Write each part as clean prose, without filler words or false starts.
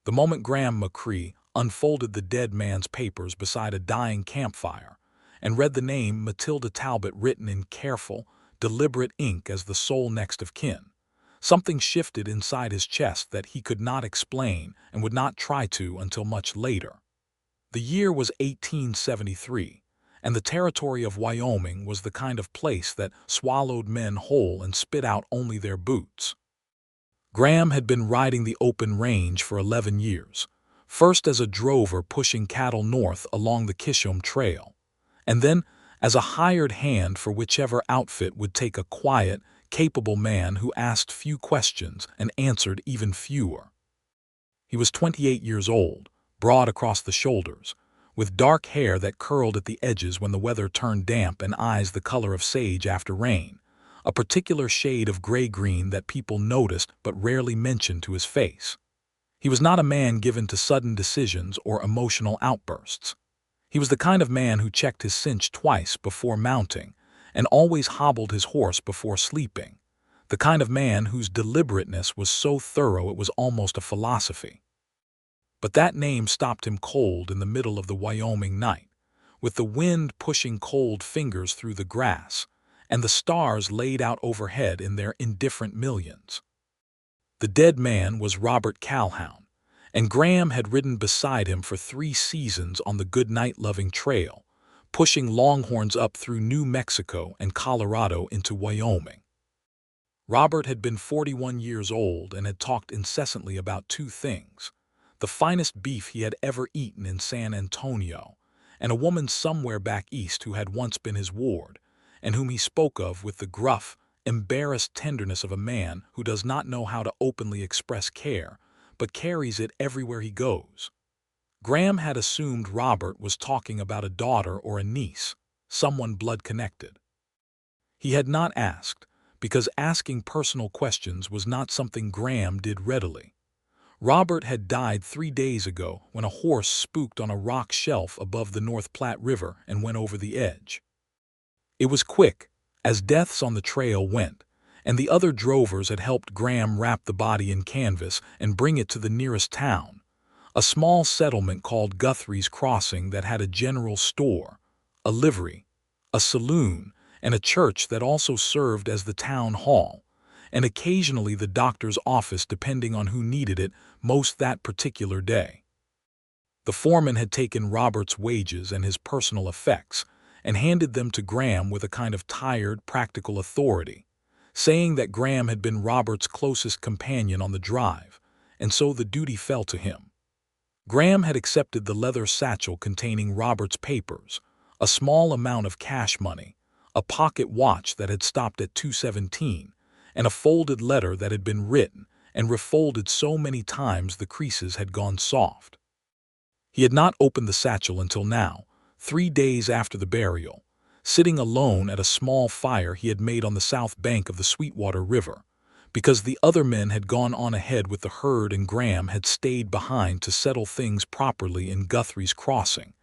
The moment Graham McCrae unfolded the dead man's papers beside a dying campfire and read the name Matilda Talbot written in careful, deliberate ink as the sole next of kin, something shifted inside his chest that he could not explain and would not try to until much later. The year was 1873, and the territory of Wyoming was the kind of place that swallowed men whole and spit out only their boots. Graham had been riding the open range for 11 years, first as a drover pushing cattle north along the Kishom Trail, and then as a hired hand for whichever outfit would take a quiet, capable man who asked few questions and answered even fewer. He was 28 years old, broad across the shoulders, with dark hair that curled at the edges when the weather turned damp and eyes the color of sage after rain, a particular shade of gray-green that people noticed but rarely mentioned to his face. He was not a man given to sudden decisions or emotional outbursts. He was the kind of man who checked his cinch twice before mounting and always hobbled his horse before sleeping, the kind of man whose deliberateness was so thorough it was almost a philosophy. But that name stopped him cold in the middle of the Wyoming night, with the wind pushing cold fingers through the grass, and the stars laid out overhead in their indifferent millions. The dead man was Robert Calhoun, and Graham had ridden beside him for 3 seasons on the goodnight-loving trail, pushing longhorns up through New Mexico and Colorado into Wyoming. Robert had been 41 years old and had talked incessantly about 2 things: the finest beef he had ever eaten in San Antonio, and a woman somewhere back east who had once been his ward, and whom he spoke of with the gruff, embarrassed tenderness of a man who does not know how to openly express care, but carries it everywhere he goes. Graham had assumed Robert was talking about a daughter or a niece, someone blood-connected. He had not asked, because asking personal questions was not something Graham did readily. Robert had died 3 days ago when a horse spooked on a rock shelf above the North Platte River and went over the edge. It was quick, as deaths on the trail went, and the other drovers had helped Graham wrap the body in canvas and bring it to the nearest town, a small settlement called Guthrie's Crossing that had a general store, a livery, a saloon, and a church that also served as the town hall, and occasionally the doctor's office depending on who needed it most that particular day. The foreman had taken Robert's wages and his personal effects and handed them to Graham with a kind of tired, practical authority, saying that Graham had been Robert's closest companion on the drive, and so the duty fell to him. Graham had accepted the leather satchel containing Robert's papers, a small amount of cash money, a pocket watch that had stopped at 217, and a folded letter that had been written and refolded so many times the creases had gone soft. He had not opened the satchel until now, 3 days after the burial, sitting alone at a small fire he had made on the south bank of the Sweetwater River, because the other men had gone on ahead with the herd and Graham had stayed behind to settle things properly in Guthrie's Crossing,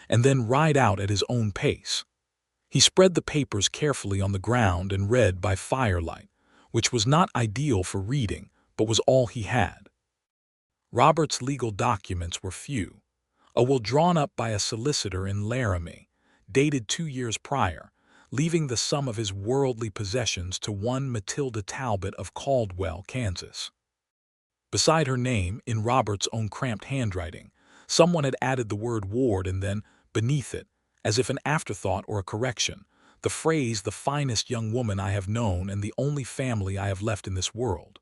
and then ride out at his own pace. He spread the papers carefully on the ground and read by firelight, which was not ideal for reading, but was all he had. Robert's legal documents were few. A will drawn up by a solicitor in Laramie, dated 2 years prior, leaving the sum of his worldly possessions to one Matilda Talbot of Caldwell, Kansas. Beside her name, in Robert's own cramped handwriting, someone had added the word ward and then, beneath it, as if an afterthought or a correction, the phrase "the finest young woman I have known and the only family I have left in this world."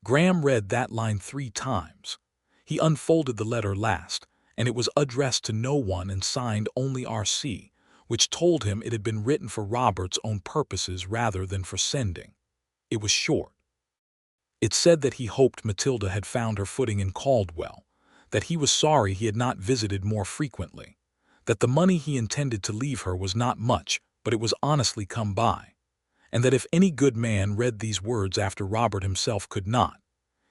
Graham read that line 3 times. He unfolded the letter last, and it was addressed to no one and signed only R.C., which told him it had been written for Robert's own purposes rather than for sending. It was short. It said that he hoped Matilda had found her footing in Caldwell, that he was sorry he had not visited more frequently, that the money he intended to leave her was not much, but it was honestly come by, and that if any good man read these words after Robert himself could not,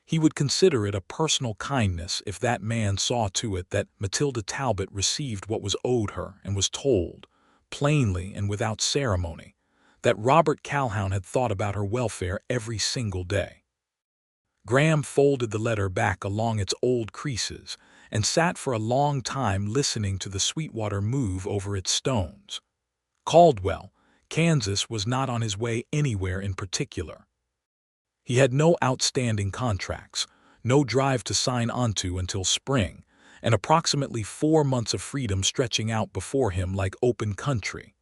he would consider it a personal kindness if that man saw to it that Matilda Talbot received what was owed her and was told, plainly and without ceremony, that Robert Calhoun had thought about her welfare every single day. Graham folded the letter back along its old creases and sat for a long time listening to the Sweetwater move over its stones. Caldwell, Kansas was not on his way anywhere in particular. He had no outstanding contracts, no drive to sign onto until spring, and approximately 4 months of freedom stretching out before him like open country.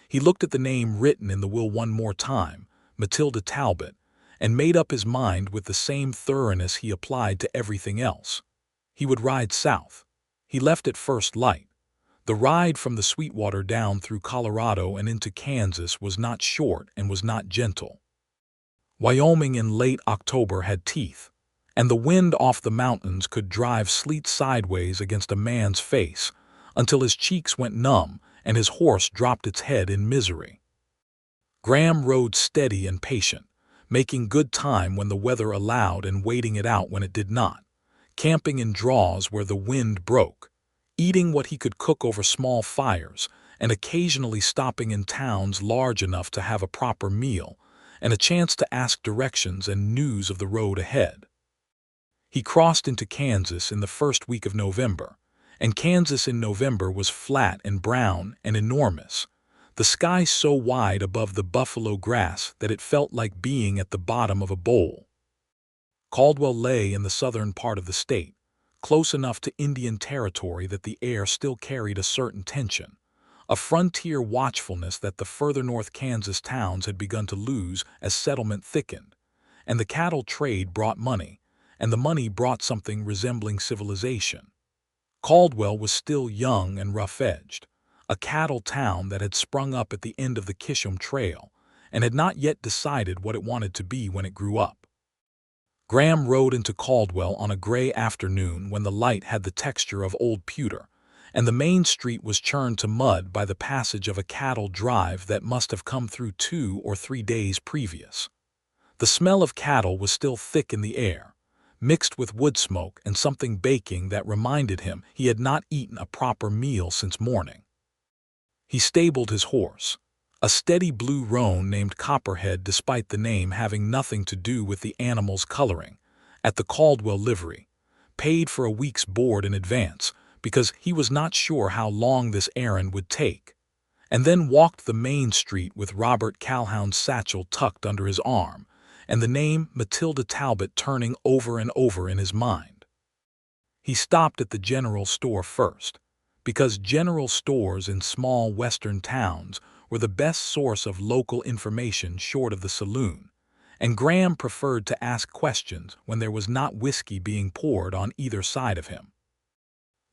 He looked at the name written in the will one more time, Matilda Talbot, and made up his mind with the same thoroughness he applied to everything else. He would ride south. He left at first light. The ride from the Sweetwater down through Colorado and into Kansas was not short and was not gentle. Wyoming in late October had teeth, and the wind off the mountains could drive sleet sideways against a man's face until his cheeks went numb and his horse dropped its head in misery. Graham rode steady and patient, making good time when the weather allowed and waiting it out when it did not, camping in draws where the wind broke, eating what he could cook over small fires, and occasionally stopping in towns large enough to have a proper meal and a chance to ask directions and news of the road ahead. He crossed into Kansas in the first week of November, and Kansas in November was flat and brown and enormous, the sky so wide above the buffalo grass that it felt like being at the bottom of a bowl. Caldwell lay in the southern part of the state, close enough to Indian territory that the air still carried a certain tension, a frontier watchfulness that the further north Kansas towns had begun to lose as settlement thickened, and the cattle trade brought money, and the money brought something resembling civilization. Caldwell was still young and rough-edged, a cattle town that had sprung up at the end of the Kisham Trail and had not yet decided what it wanted to be when it grew up. Graham rode into Caldwell on a gray afternoon when the light had the texture of old pewter, and the main street was churned to mud by the passage of a cattle drive that must have come through 2 or 3 days previous. The smell of cattle was still thick in the air, mixed with wood smoke and something baking that reminded him he had not eaten a proper meal since morning. He stabled his horse, a steady blue roan named Copperhead despite the name having nothing to do with the animal's coloring, at the Caldwell livery, paid for a week's board in advance because he was not sure how long this errand would take, and then walked the main street with Robert Calhoun's satchel tucked under his arm and the name Matilda Talbot turning over and over in his mind. He stopped at the general store first, because general stores in small western towns were the best source of local information short of the saloon, and Graham preferred to ask questions when there was not whiskey being poured on either side of him.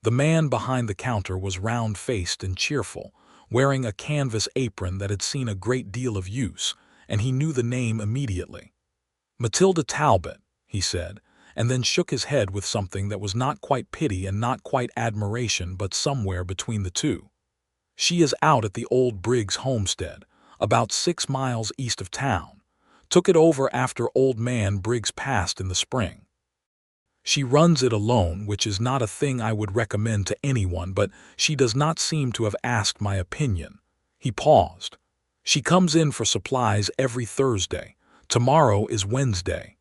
The man behind the counter was round-faced and cheerful, wearing a canvas apron that had seen a great deal of use, and he knew the name immediately. "Matilda Talbot," he said, and then shook his head with something that was not quite pity and not quite admiration but somewhere between the two. "She is out at the old Briggs homestead, about 6 miles east of town. Took it over after old man Briggs passed in the spring. She runs it alone, which is not a thing I would recommend to anyone, but she does not seem to have asked my opinion." He paused. "She comes in for supplies every Thursday. Tomorrow is Wednesday."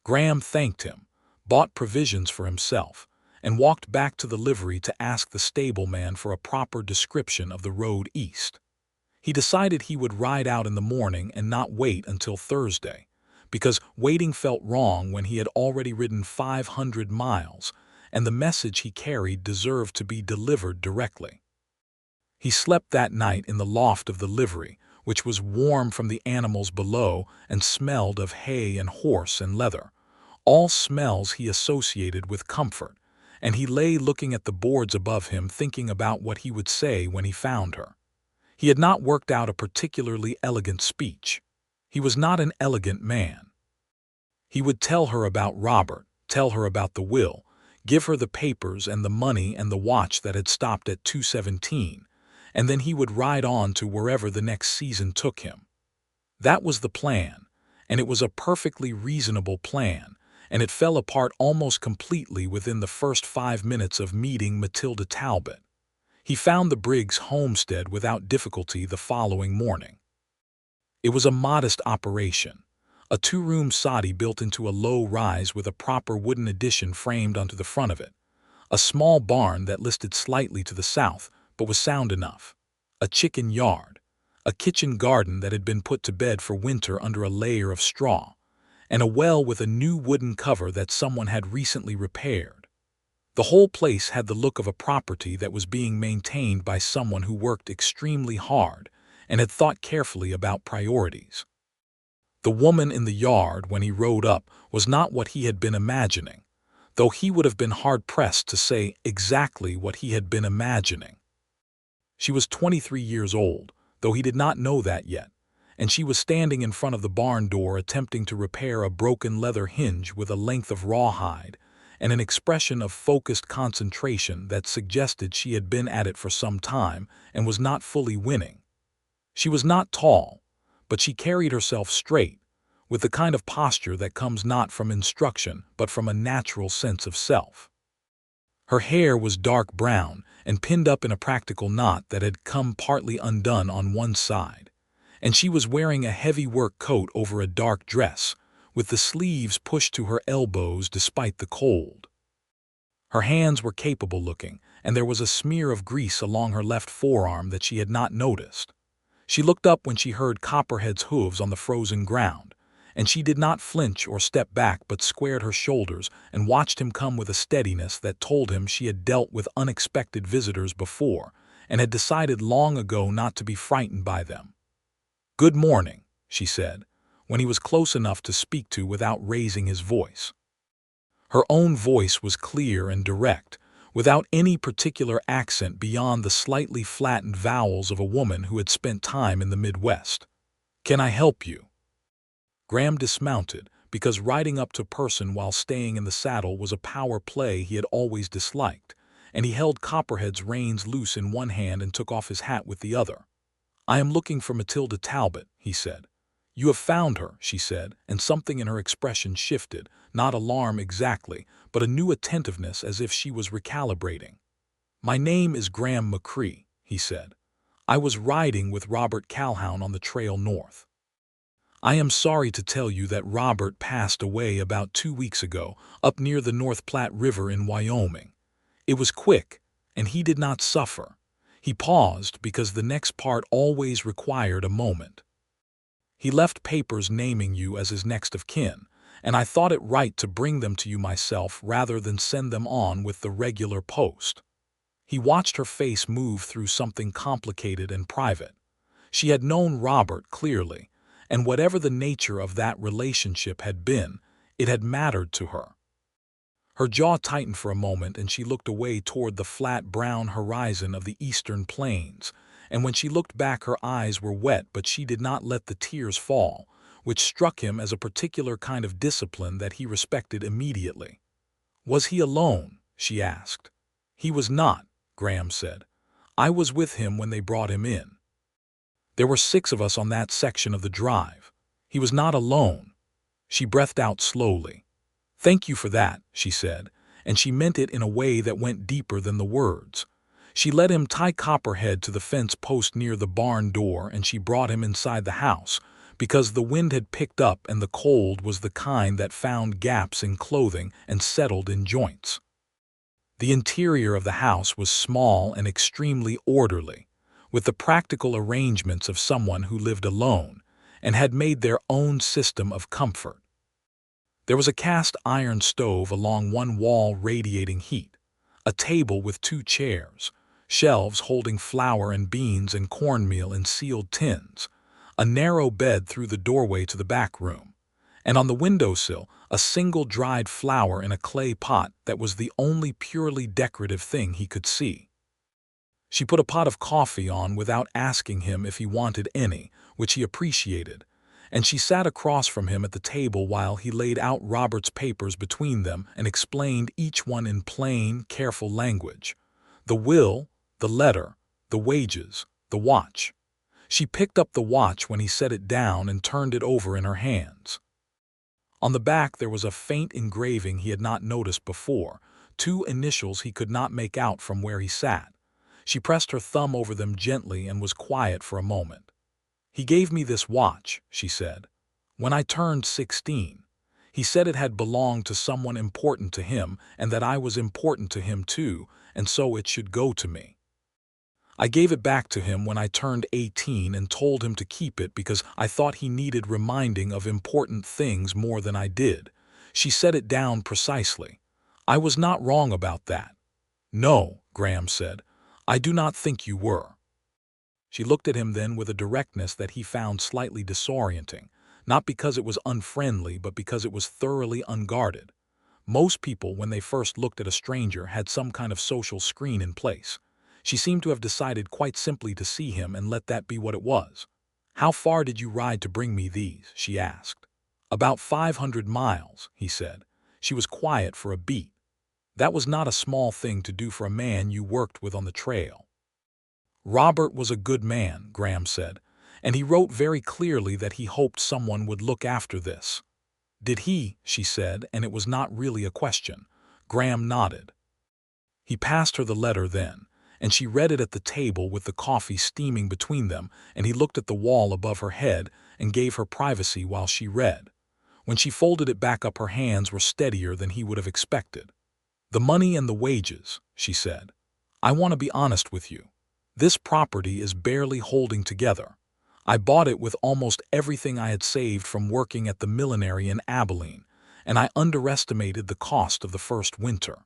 Graham thanked him, bought provisions for himself, and walked back to the livery to ask the stableman for a proper description of the road east. He decided he would ride out in the morning and not wait until Thursday, because waiting felt wrong when he had already ridden 500 miles, and the message he carried deserved to be delivered directly. He slept that night in the loft of the livery, which was warm from the animals below and smelled of hay and horse and leather, all smells he associated with comfort, and he lay looking at the boards above him thinking about what he would say when he found her. He had not worked out a particularly elegant speech. He was not an elegant man. He would tell her about Robert, tell her about the will, give her the papers and the money and the watch that had stopped at 217, and then he would ride on to wherever the next season took him. That was the plan, and it was a perfectly reasonable plan, and it fell apart almost completely within the first 5 minutes of meeting Matilda Talbot. He found the Briggs homestead without difficulty the following morning. It was a modest operation, A two-room soddy built into a low rise with a proper wooden addition framed onto the front of it. A small barn that listed slightly to the south, but was sound enough. A chicken yard. A kitchen garden that had been put to bed for winter under a layer of straw. And a well with a new wooden cover that someone had recently repaired. The whole place had the look of a property that was being maintained by someone who worked extremely hard and had thought carefully about priorities. The woman in the yard when he rode up was not what he had been imagining, though he would have been hard-pressed to say exactly what he had been imagining. She was 23 years old, though he did not know that yet, and she was standing in front of the barn door attempting to repair a broken leather hinge with a length of rawhide and an expression of focused concentration that suggested she had been at it for some time and was not fully winning. She was not tall, but she carried herself straight, with the kind of posture that comes not from instruction but from a natural sense of self. Her hair was dark brown and pinned up in a practical knot that had come partly undone on one side, and she was wearing a heavy work coat over a dark dress, with the sleeves pushed to her elbows despite the cold. Her hands were capable-looking, and there was a smear of grease along her left forearm that she had not noticed. She looked up when she heard Copperhead's hooves on the frozen ground, and she did not flinch or step back but squared her shoulders and watched him come with a steadiness that told him she had dealt with unexpected visitors before and had decided long ago not to be frightened by them. "Good morning," she said, when he was close enough to speak to without raising his voice. Her own voice was clear and direct, without any particular accent beyond the slightly flattened vowels of a woman who had spent time in the Midwest. "Can I help you?" Graham dismounted, because riding up to a person while staying in the saddle was a power play he had always disliked, and he held Copperhead's reins loose in one hand and took off his hat with the other. "I am looking for Matilda Talbot," he said. "You have found her," she said, and something in her expression shifted, not alarm exactly, but a new attentiveness as if she was recalibrating. "My name is Graham McCrae," he said. "I was riding with Robert Calhoun on the trail north. I am sorry to tell you that Robert passed away about 2 weeks ago, up near the North Platte River in Wyoming. It was quick, and he did not suffer." He paused because the next part always required a moment. "He left papers naming you as his next of kin, and I thought it right to bring them to you myself rather than send them on with the regular post." He watched her face move through something complicated and private. She had known Robert clearly, and whatever the nature of that relationship had been, it had mattered to her. Her jaw tightened for a moment and she looked away toward the flat brown horizon of the eastern plains, and when she looked back her eyes were wet but she did not let the tears fall, which struck him as a particular kind of discipline that he respected immediately. "Was he alone?" she asked. "He was not," Graham said. "I was with him when they brought him in. There were 6 of us on that section of the drive. He was not alone." She breathed out slowly. "Thank you for that," she said, and she meant it in a way that went deeper than the words. She let him tie Copperhead to the fence post near the barn door and she brought him inside the house, because the wind had picked up and the cold was the kind that found gaps in clothing and settled in joints. The interior of the house was small and extremely orderly, with the practical arrangements of someone who lived alone and had made their own system of comfort. There was a cast iron stove along one wall radiating heat, a table with 2 chairs, shelves holding flour and beans and cornmeal in sealed tins, a narrow bed through the doorway to the back room, and on the windowsill a single dried flower in a clay pot that was the only purely decorative thing he could see. She put a pot of coffee on without asking him if he wanted any, which he appreciated, and she sat across from him at the table while he laid out Robert's papers between them and explained each one in plain, careful language. The will, the letter, the wages, the watch. She picked up the watch when he set it down and turned it over in her hands. On the back there was a faint engraving he had not noticed before, 2 initials he could not make out from where he sat. She pressed her thumb over them gently and was quiet for a moment. "He gave me this watch," she said. When I turned 16. He said it had belonged to someone important to him and that I was important to him too, and so it should go to me. I gave it back to him when I turned 18 and told him to keep it because I thought he needed reminding of important things more than I did. She set it down precisely. I was not wrong about that. No, Graham said. I do not think you were. She looked at him then with a directness that he found slightly disorienting, not because it was unfriendly, but because it was thoroughly unguarded. Most people, when they first looked at a stranger, had some kind of social screen in place. She seemed to have decided quite simply to see him and let that be what it was. "How far did you ride to bring me these?" she asked. "About 500 miles, he said. She was quiet for a beat. That was not a small thing to do for a man you worked with on the trail. Robert was a good man, Graham said, and he wrote very clearly that he hoped someone would look after this. Did he? She said, and it was not really a question. Graham nodded. He passed her the letter then, and she read it at the table with the coffee steaming between them, and he looked at the wall above her head and gave her privacy while she read. When she folded it back up, her hands were steadier than he would have expected. "The money and the wages," she said. "I want to be honest with you. This property is barely holding together. I bought it with almost everything I had saved from working at the millinery in Abilene, and I underestimated the cost of the first winter."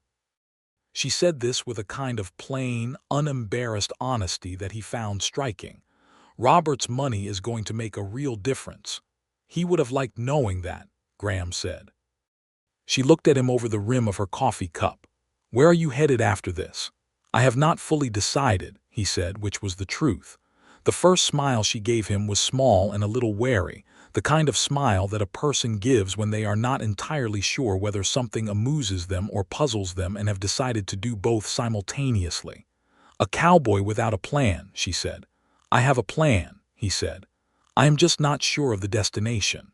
She said this with a kind of plain, unembarrassed honesty that he found striking. Robert's money is going to make a real difference. He would have liked knowing that, Graham said. She looked at him over the rim of her coffee cup. "Where are you headed after this?" "I have not fully decided," he said, which was the truth. The first smile she gave him was small and a little wary, the kind of smile that a person gives when they are not entirely sure whether something amuses them or puzzles them and have decided to do both simultaneously. "A cowboy without a plan," she said. "I have a plan," he said. "I am just not sure of the destination."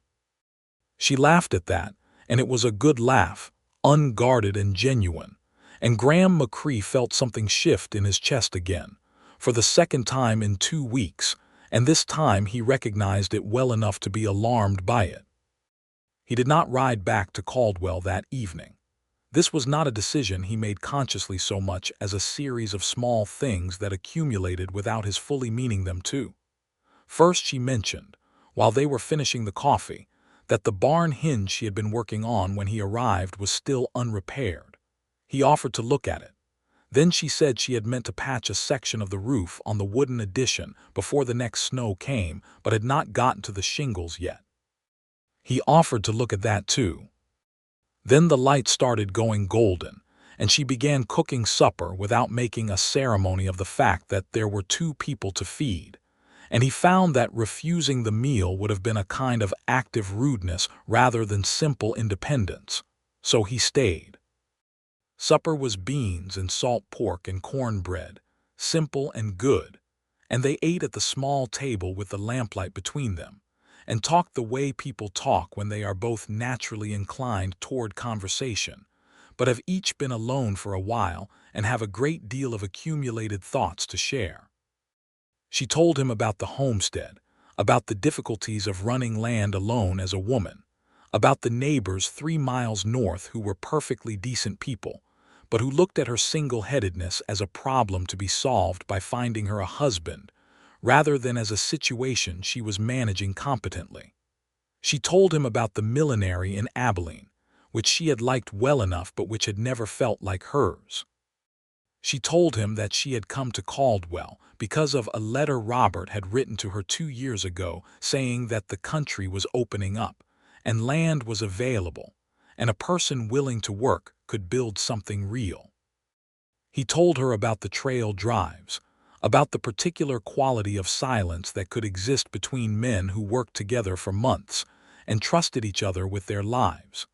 She laughed at that, and it was a good laugh, unguarded and genuine. And Graham McCrae felt something shift in his chest again, for the second time in 2 weeks, and this time he recognized it well enough to be alarmed by it. He did not ride back to Caldwell that evening. This was not a decision he made consciously so much as a series of small things that accumulated without his fully meaning them to. First, she mentioned, while they were finishing the coffee, that the barn hinge she had been working on when he arrived was still unrepaired. He offered to look at it. Then she said she had meant to patch a section of the roof on the wooden addition before the next snow came, but had not gotten to the shingles yet. He offered to look at that too. Then the light started going golden, and she began cooking supper without making a ceremony of the fact that there were 2 people to feed, and he found that refusing the meal would have been a kind of active rudeness rather than simple independence. So he stayed. Supper was beans and salt pork and cornbread, simple and good, and they ate at the small table with the lamplight between them, and talked the way people talk when they are both naturally inclined toward conversation, but have each been alone for a while and have a great deal of accumulated thoughts to share. She told him about the homestead, about the difficulties of running land alone as a woman, about the neighbors 3 miles north who were perfectly decent people, but who looked at her single-headedness as a problem to be solved by finding her a husband, rather than as a situation she was managing competently. She told him about the millinery in Abilene, which she had liked well enough but which had never felt like hers. She told him that she had come to Caldwell because of a letter Robert had written to her 2 years ago saying that the country was opening up, and land was available, and a person willing to work could build something real. He told her about the trail drives, about the particular quality of silence that could exist between men who worked together for months and trusted each other with their lives.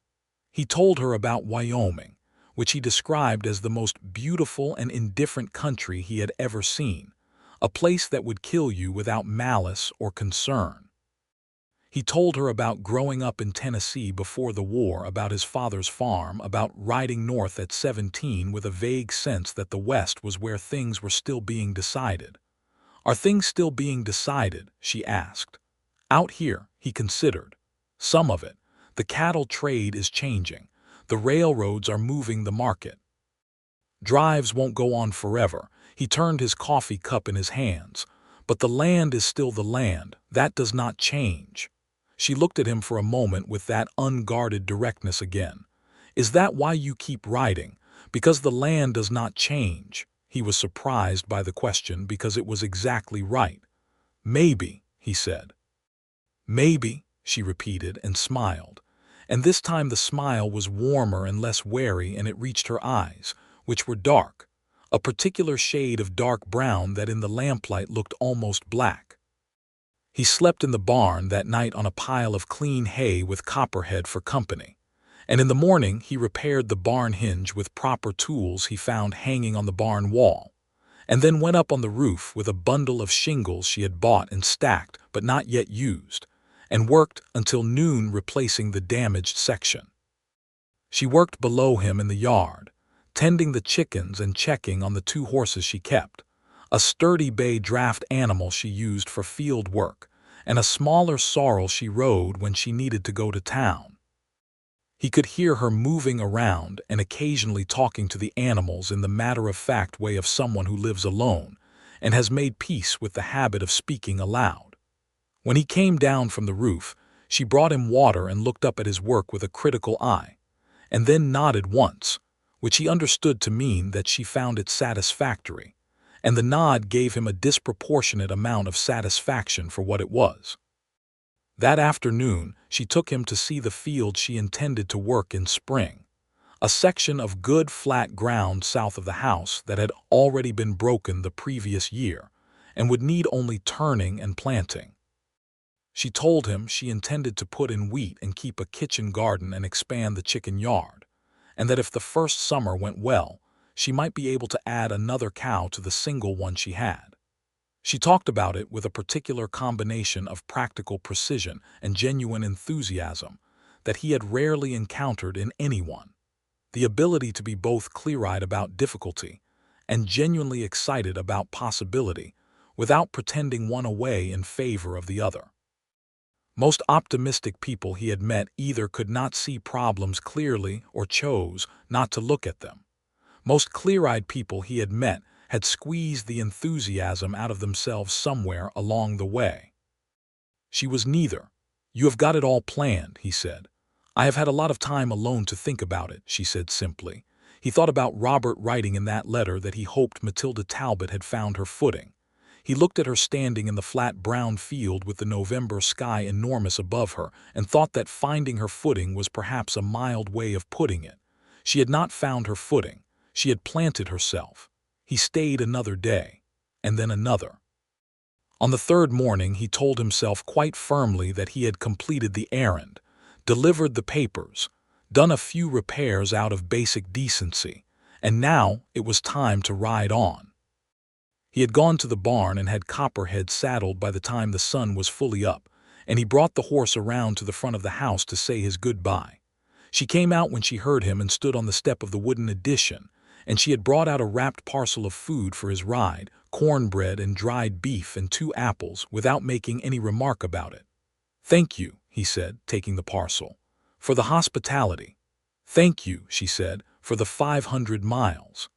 He told her about Wyoming, which he described as the most beautiful and indifferent country he had ever seen, a place that would kill you without malice or concern. He told her about growing up in Tennessee before the war, about his father's farm, about riding north at 17 with a vague sense that the West was where things were still being decided. "Are things still being decided?" she asked. "Out here," he considered. Some of it. The cattle trade is changing. The railroads are moving the market. Drives won't go on forever. He turned his coffee cup in his hands. But the land is still the land. That does not change. She looked at him for a moment with that unguarded directness again. Is that why you keep writing? Because the land does not change. He was surprised by the question because it was exactly right. Maybe, he said. Maybe, she repeated and smiled. And this time the smile was warmer and less wary, and it reached her eyes, which were dark, a particular shade of dark brown that in the lamplight looked almost black. He slept in the barn that night on a pile of clean hay with Copperhead for company, and in the morning he repaired the barn hinge with proper tools he found hanging on the barn wall, and then went up on the roof with a bundle of shingles she had bought and stacked but not yet used, and worked until noon replacing the damaged section. She worked below him in the yard, tending the chickens and checking on the 2 horses she kept, a sturdy bay draft animal she used for field work, and a smaller sorrel she rode when she needed to go to town. He could hear her moving around and occasionally talking to the animals in the matter-of-fact way of someone who lives alone and has made peace with the habit of speaking aloud. When he came down from the roof, she brought him water and looked up at his work with a critical eye, and then nodded once, which he understood to mean that she found it satisfactory, and the nod gave him a disproportionate amount of satisfaction for what it was. That afternoon, she took him to see the field she intended to work in spring, a section of good flat ground south of the house that had already been broken the previous year and would need only turning and planting. She told him she intended to put in wheat and keep a kitchen garden and expand the chicken yard, and that if the first summer went well, she might be able to add another cow to the single one she had. She talked about it with a particular combination of practical precision and genuine enthusiasm that he had rarely encountered in anyone, the ability to be both clear-eyed about difficulty and genuinely excited about possibility without pretending one away in favor of the other. Most optimistic people he had met either could not see problems clearly or chose not to look at them. Most clear-eyed people he had met had squeezed the enthusiasm out of themselves somewhere along the way. She was neither. You have got it all planned, he said. I have had a lot of time alone to think about it, she said simply. He thought about Robert writing in that letter that he hoped Matilda Talbot had found her footing. He looked at her standing in the flat brown field with the November sky enormous above her and thought that finding her footing was perhaps a mild way of putting it. She had not found her footing. She had planted herself. He stayed another day, and then another. On the 3rd morning he told himself quite firmly that he had completed the errand, delivered the papers, done a few repairs out of basic decency, and now it was time to ride on. He had gone to the barn and had Copperhead saddled by the time the sun was fully up, and he brought the horse around to the front of the house to say his goodbye. She came out when she heard him and stood on the step of the wooden addition, and she had brought out a wrapped parcel of food for his ride, cornbread and dried beef and 2 apples, without making any remark about it. Thank you, he said, taking the parcel, for the hospitality. Thank you, she said, for the 500 miles.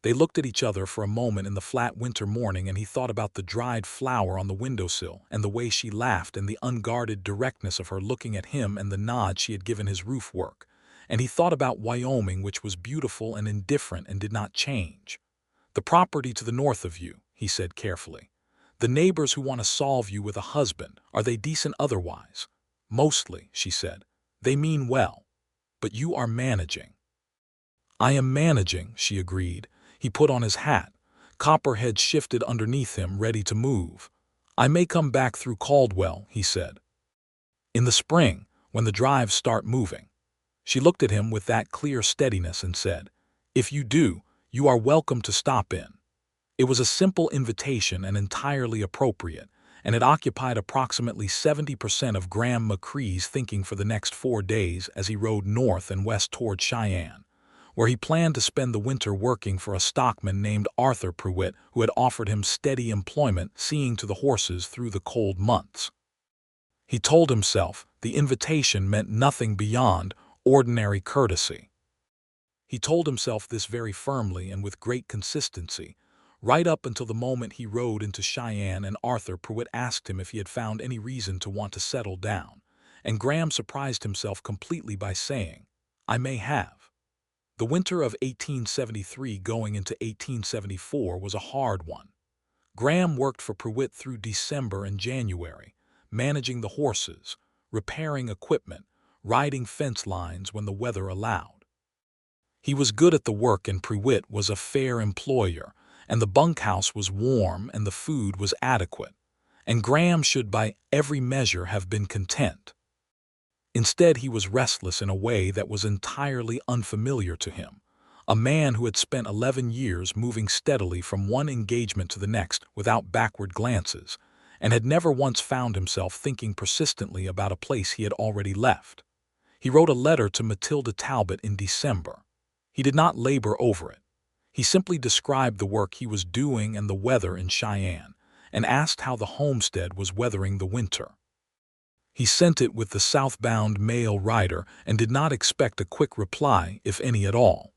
They looked at each other for a moment in the flat winter morning, and he thought about the dried flour on the windowsill and the way she laughed and the unguarded directness of her looking at him and the nod she had given his roof work. And he thought about Wyoming, which was beautiful and indifferent and did not change. The property to the north of you, he said carefully. The neighbors who want to solve you with a husband, are they decent otherwise? Mostly, she said. They mean well. But you are managing. I am managing, she agreed. He put on his hat. Copperhead shifted underneath him, ready to move. I may come back through Caldwell, he said. In the spring, when the drives start moving. She looked at him with that clear steadiness and said, If you do, you are welcome to stop in. It was a simple invitation and entirely appropriate, and it occupied approximately 70% of Graham McCrae's thinking for the next 4 days as he rode north and west toward Cheyenne, where he planned to spend the winter working for a stockman named Arthur Pruitt, who had offered him steady employment seeing to the horses through the cold months. He told himself the invitation meant nothing beyond ordinary courtesy. He told himself this very firmly and with great consistency, right up until the moment he rode into Cheyenne and Arthur Pruitt asked him if he had found any reason to want to settle down, and Graham surprised himself completely by saying, "I may have." The winter of 1873 going into 1874 was a hard one. Graham worked for Pruitt through December and January, managing the horses, repairing equipment, riding fence lines when the weather allowed. He was good at the work and Pruitt was a fair employer, and the bunkhouse was warm and the food was adequate, and Graham should by every measure have been content. Instead, he was restless in a way that was entirely unfamiliar to him, a man who had spent 11 years moving steadily from one engagement to the next without backward glances, and had never once found himself thinking persistently about a place he had already left. He wrote a letter to Matilda Talbot in December. He did not labor over it. He simply described the work he was doing and the weather in Cheyenne, and asked how the homestead was weathering the winter. He sent it with the southbound mail rider and did not expect a quick reply, if any at all.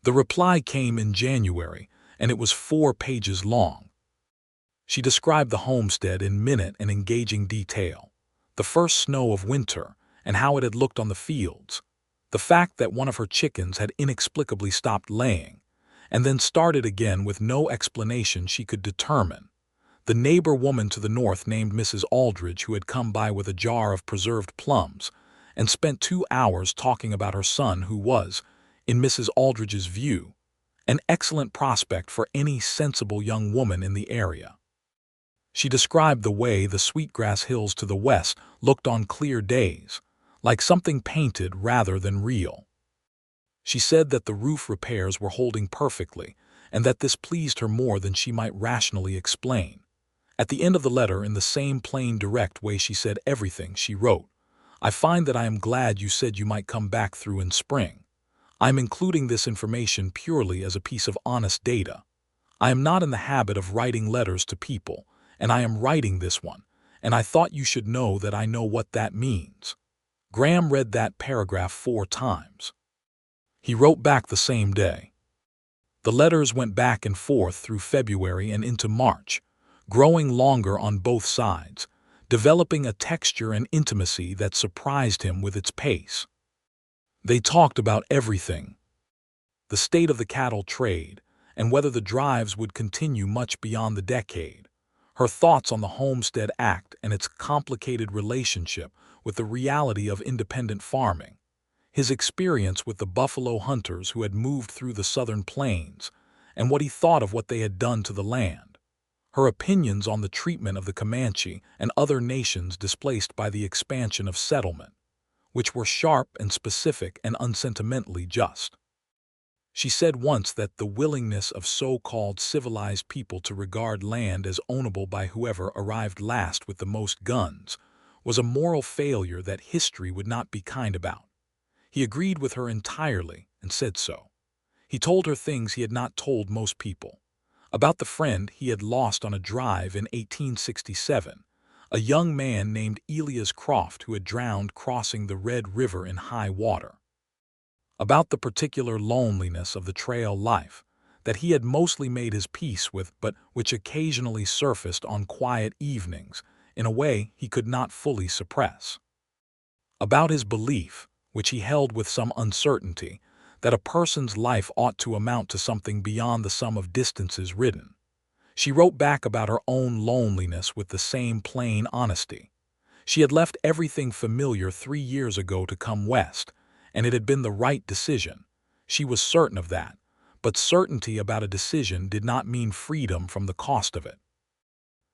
The reply came in January, and it was 4 pages long. She described the homestead in minute and engaging detail, the first snow of winter, and how it had looked on the fields, the fact that one of her chickens had inexplicably stopped laying, and then started again with no explanation she could determine, the neighbor woman to the north named Mrs. Aldridge who had come by with a jar of preserved plums, and spent 2 hours talking about her son who was, in Mrs. Aldridge's view, an excellent prospect for any sensible young woman in the area. She described the way the sweetgrass hills to the west looked on clear days, like something painted rather than real. She said that the roof repairs were holding perfectly, and that this pleased her more than she might rationally explain. At the end of the letter, in the same plain, direct way she said everything, she wrote, "I find that I am glad you said you might come back through in spring. I am including this information purely as a piece of honest data. I am not in the habit of writing letters to people, and I am writing this one, and I thought you should know that I know what that means." Graham read that paragraph 4 times. He wrote back the same day. The letters went back and forth through February and into March, growing longer on both sides, developing a texture and intimacy that surprised him with its pace. They talked about everything: the state of the cattle trade, and whether the drives would continue much beyond the decade, her thoughts on the Homestead Act and its complicated relationship with the reality of independent farming, his experience with the buffalo hunters who had moved through the southern plains, and what he thought of what they had done to the land, her opinions on the treatment of the Comanche and other nations displaced by the expansion of settlement, which were sharp and specific and unsentimentally just. She said once that the willingness of so-called civilized people to regard land as ownable by whoever arrived last with the most guns was a moral failure that history would not be kind about. He agreed with her entirely and said so. He told her things he had not told most people. About the friend he had lost on a drive in 1867, a young man named Elias Croft who had drowned crossing the Red River in high water. About the particular loneliness of the trail life that he had mostly made his peace with, but which occasionally surfaced on quiet evenings in a way he could not fully suppress. About his belief, which he held with some uncertainty, that a person's life ought to amount to something beyond the sum of distances ridden. She wrote back about her own loneliness with the same plain honesty. She had left everything familiar 3 years ago to come west, and it had been the right decision. She was certain of that, but certainty about a decision did not mean freedom from the cost of it.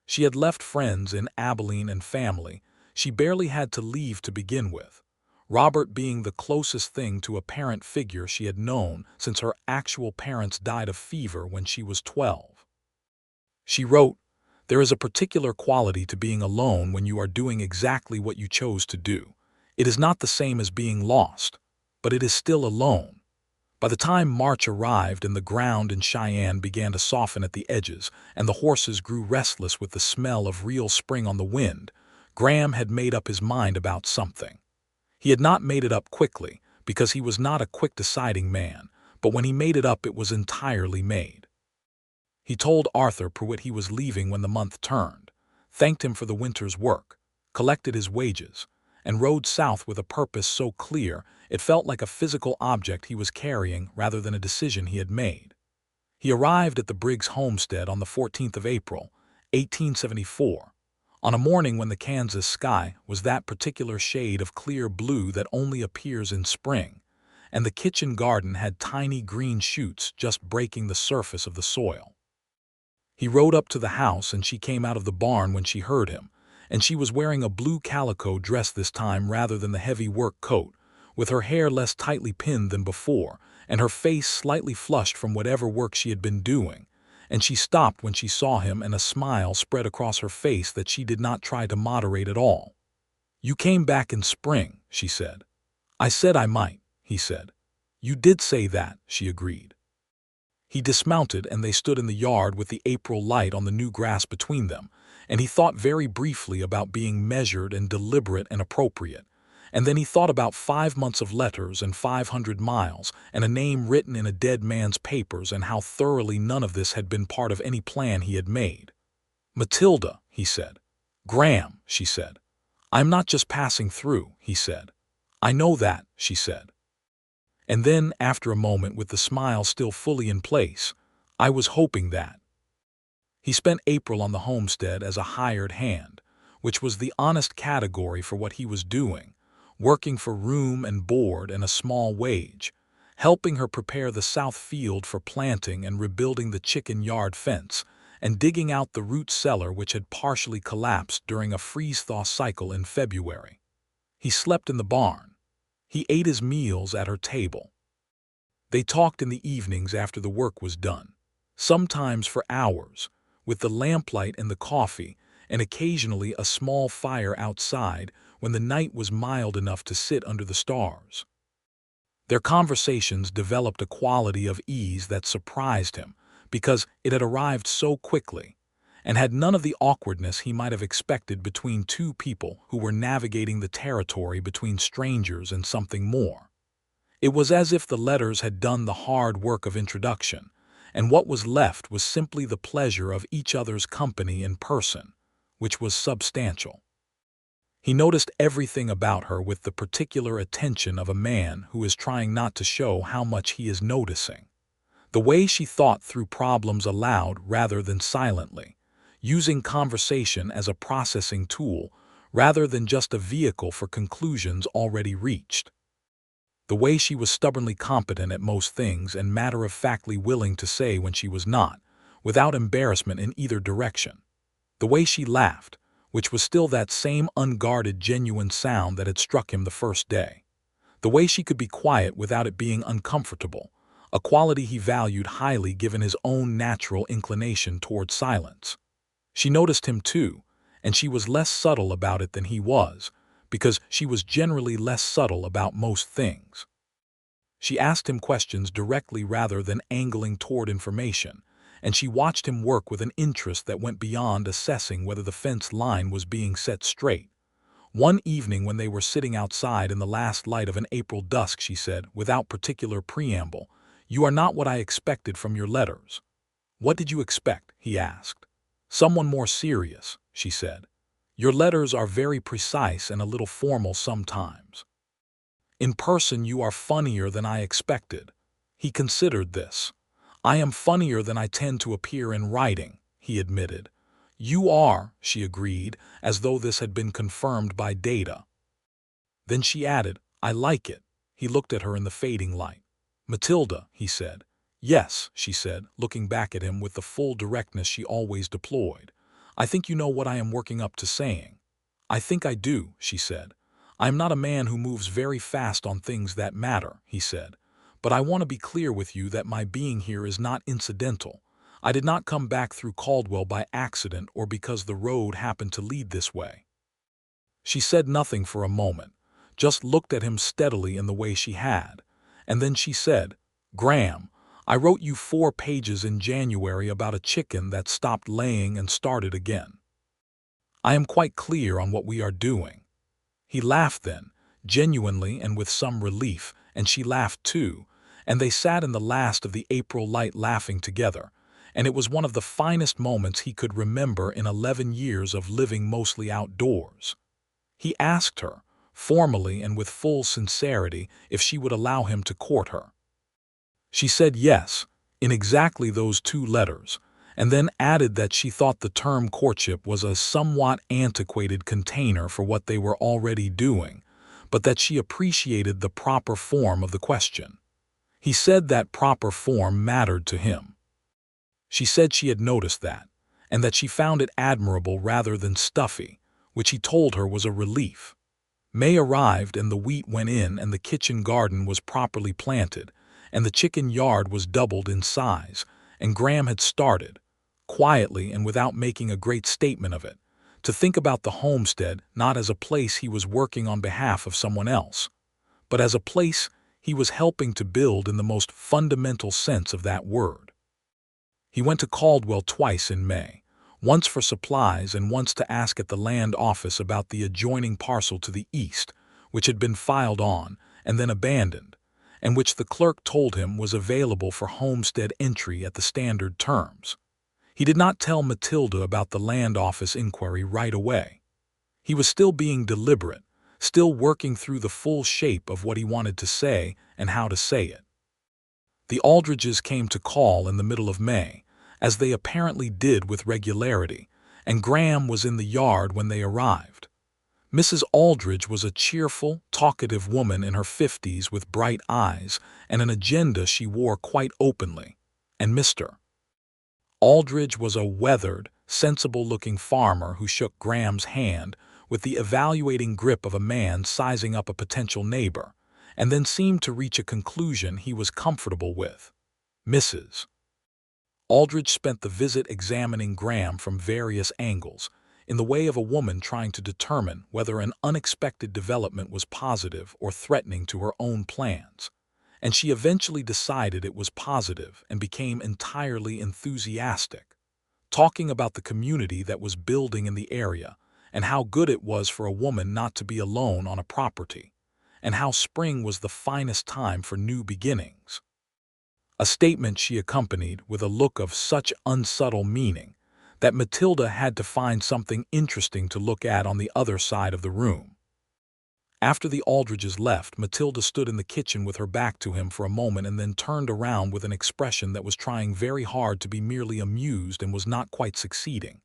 She had left friends in Abilene and family she barely had to leave to begin with, Robert being the closest thing to a parent figure she had known since her actual parents died of fever when she was 12. She wrote, "There is a particular quality to being alone when you are doing exactly what you chose to do. It is not the same as being lost, but it is still alone." By the time March arrived and the ground in Cheyenne began to soften at the edges and the horses grew restless with the smell of real spring on the wind, Graham had made up his mind about something. He had not made it up quickly, because he was not a quick-deciding man, but when he made it up it was entirely made. He told Arthur Pruitt he was leaving when the month turned, thanked him for the winter's work, collected his wages, and rode south with a purpose so clear it felt like a physical object he was carrying rather than a decision he had made. He arrived at the Briggs homestead on the 14th of April, 1874, on a morning when the Kansas sky was that particular shade of clear blue that only appears in spring, and the kitchen garden had tiny green shoots just breaking the surface of the soil. He rode up to the house and she came out of the barn when she heard him, and she was wearing a blue calico dress this time rather than the heavy work coat, with her hair less tightly pinned than before, and her face slightly flushed from whatever work she had been doing, and she stopped when she saw him and a smile spread across her face that she did not try to moderate at all. "You came back in spring," she said. "I said I might," he said. "You did say that," she agreed. He dismounted and they stood in the yard with the April light on the new grass between them, and he thought very briefly about being measured and deliberate and appropriate. And then he thought about 5 months of letters and 500 miles and a name written in a dead man's papers and how thoroughly none of this had been part of any plan he had made. "Matilda," he said. "Graham," she said. "I'm not just passing through," he said. "I know that," she said. And then, after a moment with the smile still fully in place, "I was hoping that." He spent April on the homestead as a hired hand, which was the honest category for what he was doing, working for room and board and a small wage, helping her prepare the south field for planting and rebuilding the chicken yard fence, and digging out the root cellar which had partially collapsed during a freeze-thaw cycle in February. He slept in the barn. He ate his meals at her table. They talked in the evenings after the work was done, sometimes for hours, with the lamplight and the coffee, and occasionally a small fire outside when the night was mild enough to sit under the stars. Their conversations developed a quality of ease that surprised him because it had arrived so quickly, and had none of the awkwardness he might have expected between two people who were navigating the territory between strangers and something more. It was as if the letters had done the hard work of introduction, and what was left was simply the pleasure of each other's company in person, which was substantial. He noticed everything about her with the particular attention of a man who is trying not to show how much he is noticing. The way she thought through problems aloud rather than silently, using conversation as a processing tool rather than just a vehicle for conclusions already reached. The way she was stubbornly competent at most things and matter-of-factly willing to say when she was not, without embarrassment in either direction. The way she laughed, which was still that same unguarded, genuine sound that had struck him the first day. The way she could be quiet without it being uncomfortable, a quality he valued highly given his own natural inclination toward silence. She noticed him too, and she was less subtle about it than he was, because she was generally less subtle about most things. She asked him questions directly rather than angling toward information, and she watched him work with an interest that went beyond assessing whether the fence line was being set straight. One evening when they were sitting outside in the last light of an April dusk, she said, without particular preamble, "You are not what I expected from your letters." "What did you expect?" he asked. "Someone more serious," she said. "Your letters are very precise and a little formal sometimes. In person you are funnier than I expected." He considered this. "I am funnier than I tend to appear in writing," he admitted. "You are," she agreed, as though this had been confirmed by data. Then she added, "I like it." He looked at her in the fading light. "Matilda," he said. "Yes," she said, looking back at him with the full directness she always deployed. "I think you know what I am working up to saying." "I think I do," she said. "I am not a man who moves very fast on things that matter," he said. "But I want to be clear with you that my being here is not incidental. I did not come back through Caldwell by accident or because the road happened to lead this way." She said nothing for a moment, just looked at him steadily in the way she had, and then she said, "Graham, I wrote you 4 pages in January about a chicken that stopped laying and started again." I am quite clear on what we are doing." He laughed then, genuinely and with some relief, and she laughed too, and they sat in the last of the April light laughing together, and it was one of the finest moments he could remember in 11 years of living mostly outdoors. He asked her, formally and with full sincerity, if she would allow him to court her. She said yes, in exactly those 2 letters, and then added that she thought the term courtship was a somewhat antiquated container for what they were already doing, but that she appreciated the proper form of the question. He said that proper form mattered to him. She said she had noticed that, and that she found it admirable rather than stuffy, which he told her was a relief. May arrived and the wheat went in and the kitchen garden was properly planted, and the chicken yard was doubled in size, and Graham had started, quietly and without making a great statement of it, to think about the homestead not as a place he was working on behalf of someone else, but as a place he was helping to build in the most fundamental sense of that word. He went to Caldwell twice in May, once for supplies and once to ask at the land office about the adjoining parcel to the east, which had been filed on and then abandoned, and which the clerk told him was available for homestead entry at the standard terms. He did not tell Matilda about the land office inquiry right away. He was still being deliberate, still working through the full shape of what he wanted to say and how to say it. The Aldridges came to call in the middle of May, as they apparently did with regularity, and Graham was in the yard when they arrived. Mrs. Aldridge was a cheerful, talkative woman in her 50s with bright eyes and an agenda she wore quite openly, and Mr. Aldridge was a weathered, sensible-looking farmer who shook Graham's hand with the evaluating grip of a man sizing up a potential neighbor, and then seemed to reach a conclusion he was comfortable with. Mrs. Aldridge spent the visit examining Graham from various angles, in the way of a woman trying to determine whether an unexpected development was positive or threatening to her own plans, and she eventually decided it was positive and became entirely enthusiastic, talking about the community that was building in the area and how good it was for a woman not to be alone on a property, and how spring was the finest time for new beginnings. A statement she accompanied with a look of such unsubtle meaning that Matilda had to find something interesting to look at on the other side of the room. After the Aldridges left, Matilda stood in the kitchen with her back to him for a moment and then turned around with an expression that was trying very hard to be merely amused and was not quite succeeding.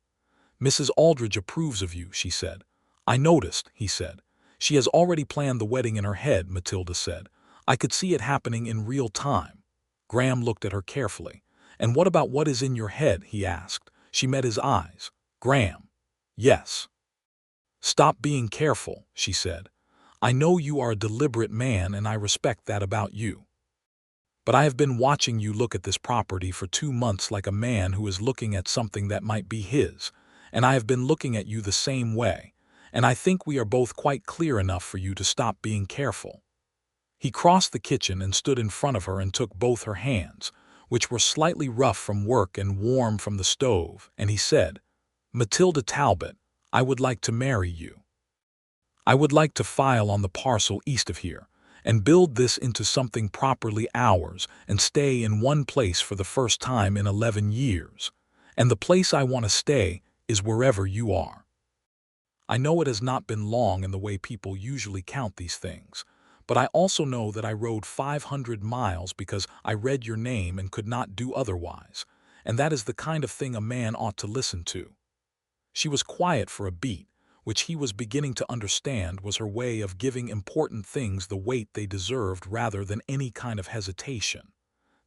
"Mrs. Aldridge approves of you," she said. "I noticed," he said. "She has already planned the wedding in her head," Matilda said. "I could see it happening in real time." Graham looked at her carefully. "And what is in your head?" he asked. She met his eyes. "Graham." "Yes." "Stop being careful," she said. "I know you are a deliberate man and I respect that about you. But I have been watching you look at this property for 2 months like a man who is looking at something that might be his, and I have been looking at you the same way, and I think we are both quite clear enough for you to stop being careful." He crossed the kitchen and stood in front of her and took both her hands, which were slightly rough from work and warm from the stove, and he said, "Matilda Talbot, I would like to marry you. I would like to file on the parcel east of here, and build this into something properly ours and stay in one place for the first time in 11 years, and the place I want to stay is wherever you are. I know it has not been long in the way people usually count these things, but I also know that I rode 500 miles because I read your name and could not do otherwise, and that is the kind of thing a man ought to listen to." She was quiet for a beat, which he was beginning to understand was her way of giving important things the weight they deserved rather than any kind of hesitation.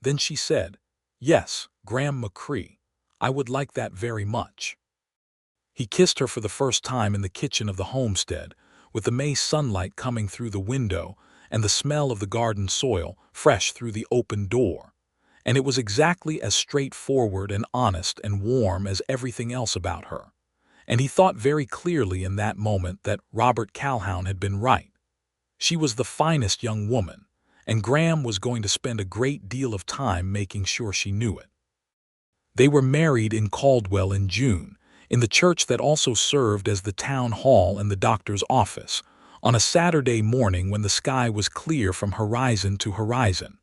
Then she said, "Yes, Graham McCrae, I would like that very much." He kissed her for the first time in the kitchen of the homestead, with the May sunlight coming through the window and the smell of the garden soil fresh through the open door, and it was exactly as straightforward and honest and warm as everything else about her, and he thought very clearly in that moment that Robert Calhoun had been right. She was the finest young woman, and Graham was going to spend a great deal of time making sure she knew it. They were married in Caldwell in June, in the church that also served as the town hall and the doctor's office, on a Saturday morning when the sky was clear from horizon to horizon.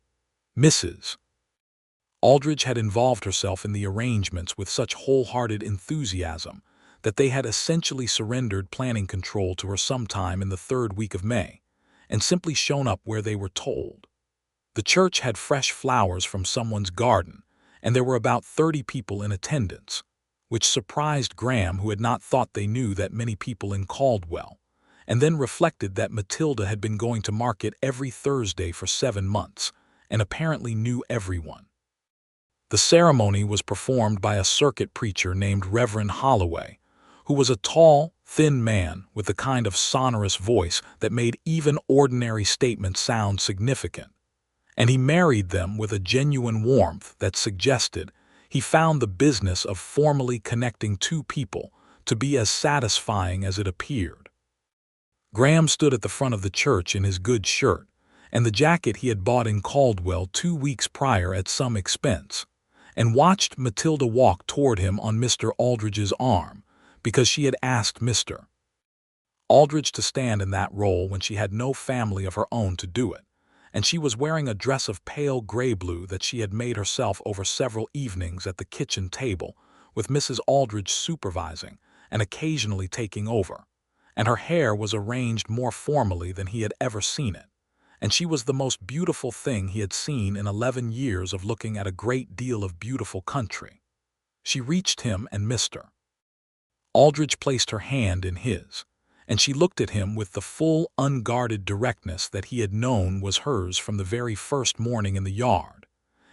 Mrs. Aldridge had involved herself in the arrangements with such wholehearted enthusiasm that they had essentially surrendered planning control to her sometime in the third week of May, and simply shown up where they were told. The church had fresh flowers from someone's garden, and there were about 30 people in attendance, which surprised Graham, who had not thought they knew that many people in Caldwell, and then reflected that Matilda had been going to market every Thursday for 7 months, and apparently knew everyone. The ceremony was performed by a circuit preacher named Reverend Holloway, who was a tall, thin man with the kind of sonorous voice that made even ordinary statements sound significant, and he married them with a genuine warmth that suggested he found the business of formally connecting two people to be as satisfying as it appeared. Graham stood at the front of the church in his good shirt and the jacket he had bought in Caldwell 2 weeks prior at some expense, and watched Matilda walk toward him on Mr. Aldridge's arm, because she had asked Mr. Aldridge to stand in that role when she had no family of her own to do it, and she was wearing a dress of pale gray-blue that she had made herself over several evenings at the kitchen table, with Mrs. Aldridge supervising and occasionally taking over, and her hair was arranged more formally than he had ever seen it, and she was the most beautiful thing he had seen in 11 years of looking at a great deal of beautiful country. She reached him, and Mr. Aldridge placed her hand in his, and she looked at him with the full, unguarded directness that he had known was hers from the very first morning in the yard,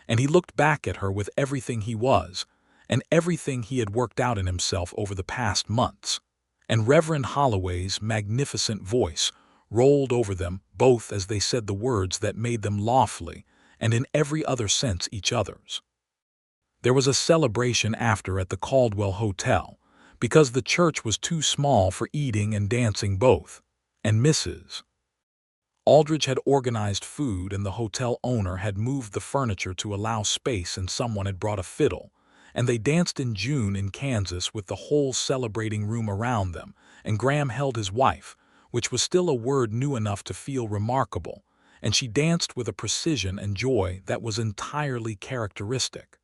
and he looked back at her with everything he was, and everything he had worked out in himself over the past months, and Reverend Holloway's magnificent voice rolled over them both as they said the words that made them lawfully and in every other sense each other's. There was a celebration after at the Caldwell Hotel, because the church was too small for eating and dancing both, and Mrs. Aldridge had organized food and the hotel owner had moved the furniture to allow space, and someone had brought a fiddle, and they danced in June in Kansas with the whole celebrating room around them, and Graham held his wife, which was still a word new enough to feel remarkable, and she danced with a precision and joy that was entirely characteristic.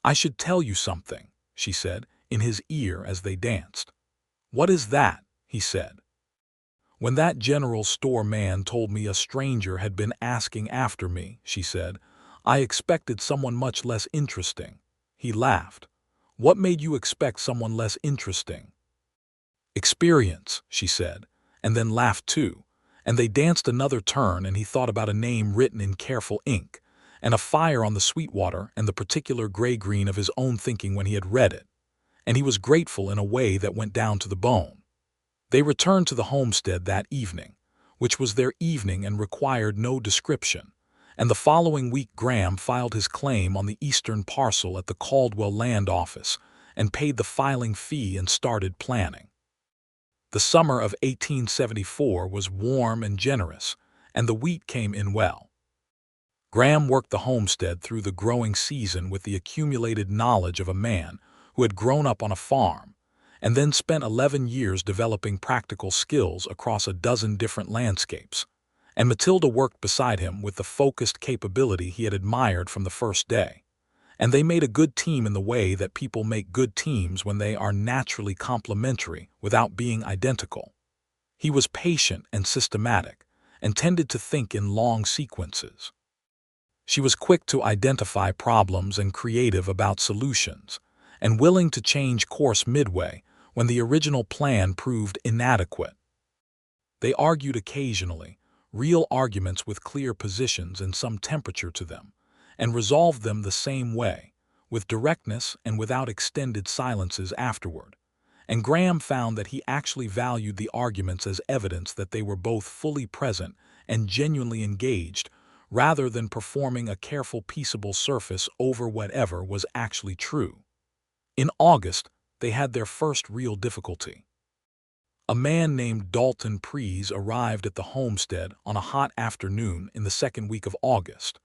"I should tell you something," she said, in his ear as they danced. "What is that?" he said. "When that general store man told me a stranger had been asking after me," she said, "I expected someone much less interesting." He laughed. "What made you expect someone less interesting?" "Experience," she said, and then laughed too, and they danced another turn, and he thought about a name written in careful ink, and a fire on the Sweetwater, and the particular gray-green of his own thinking when he had read it, and he was grateful in a way that went down to the bone. They returned to the homestead that evening, which was their evening and required no description, and the following week Graham filed his claim on the eastern parcel at the Caldwell Land Office and paid the filing fee and started planning. The summer of 1874 was warm and generous, and the wheat came in well. Graham worked the homestead through the growing season with the accumulated knowledge of a man who had grown up on a farm, and then spent 11 years developing practical skills across a dozen different landscapes, and Matilda worked beside him with the focused capability he had admired from the first day, and they made a good team in the way that people make good teams when they are naturally complementary without being identical. He was patient and systematic, and tended to think in long sequences. She was quick to identify problems and creative about solutions, and willing to change course midway when the original plan proved inadequate. They argued occasionally, real arguments with clear positions and some temperature to them, and resolved them the same way, with directness and without extended silences afterward. And Graham found that he actually valued the arguments as evidence that they were both fully present and genuinely engaged, rather than performing a careful peaceable surface over whatever was actually true. In August, they had their first real difficulty. A man named Dalton Prees arrived at the homestead on a hot afternoon in the second week of August,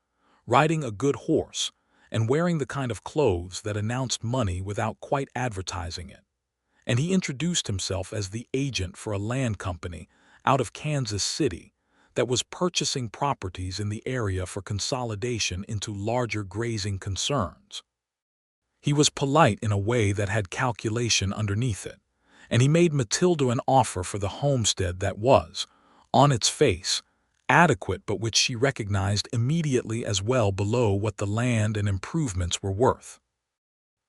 riding a good horse and wearing the kind of clothes that announced money without quite advertising it. and he introduced himself as the agent for a land company out of Kansas City that was purchasing properties in the area for consolidation into larger grazing concerns. He was polite in a way that had calculation underneath it, and he made Matilda an offer for the homestead that was, on its face, adequate but which she recognized immediately as well below what the land and improvements were worth.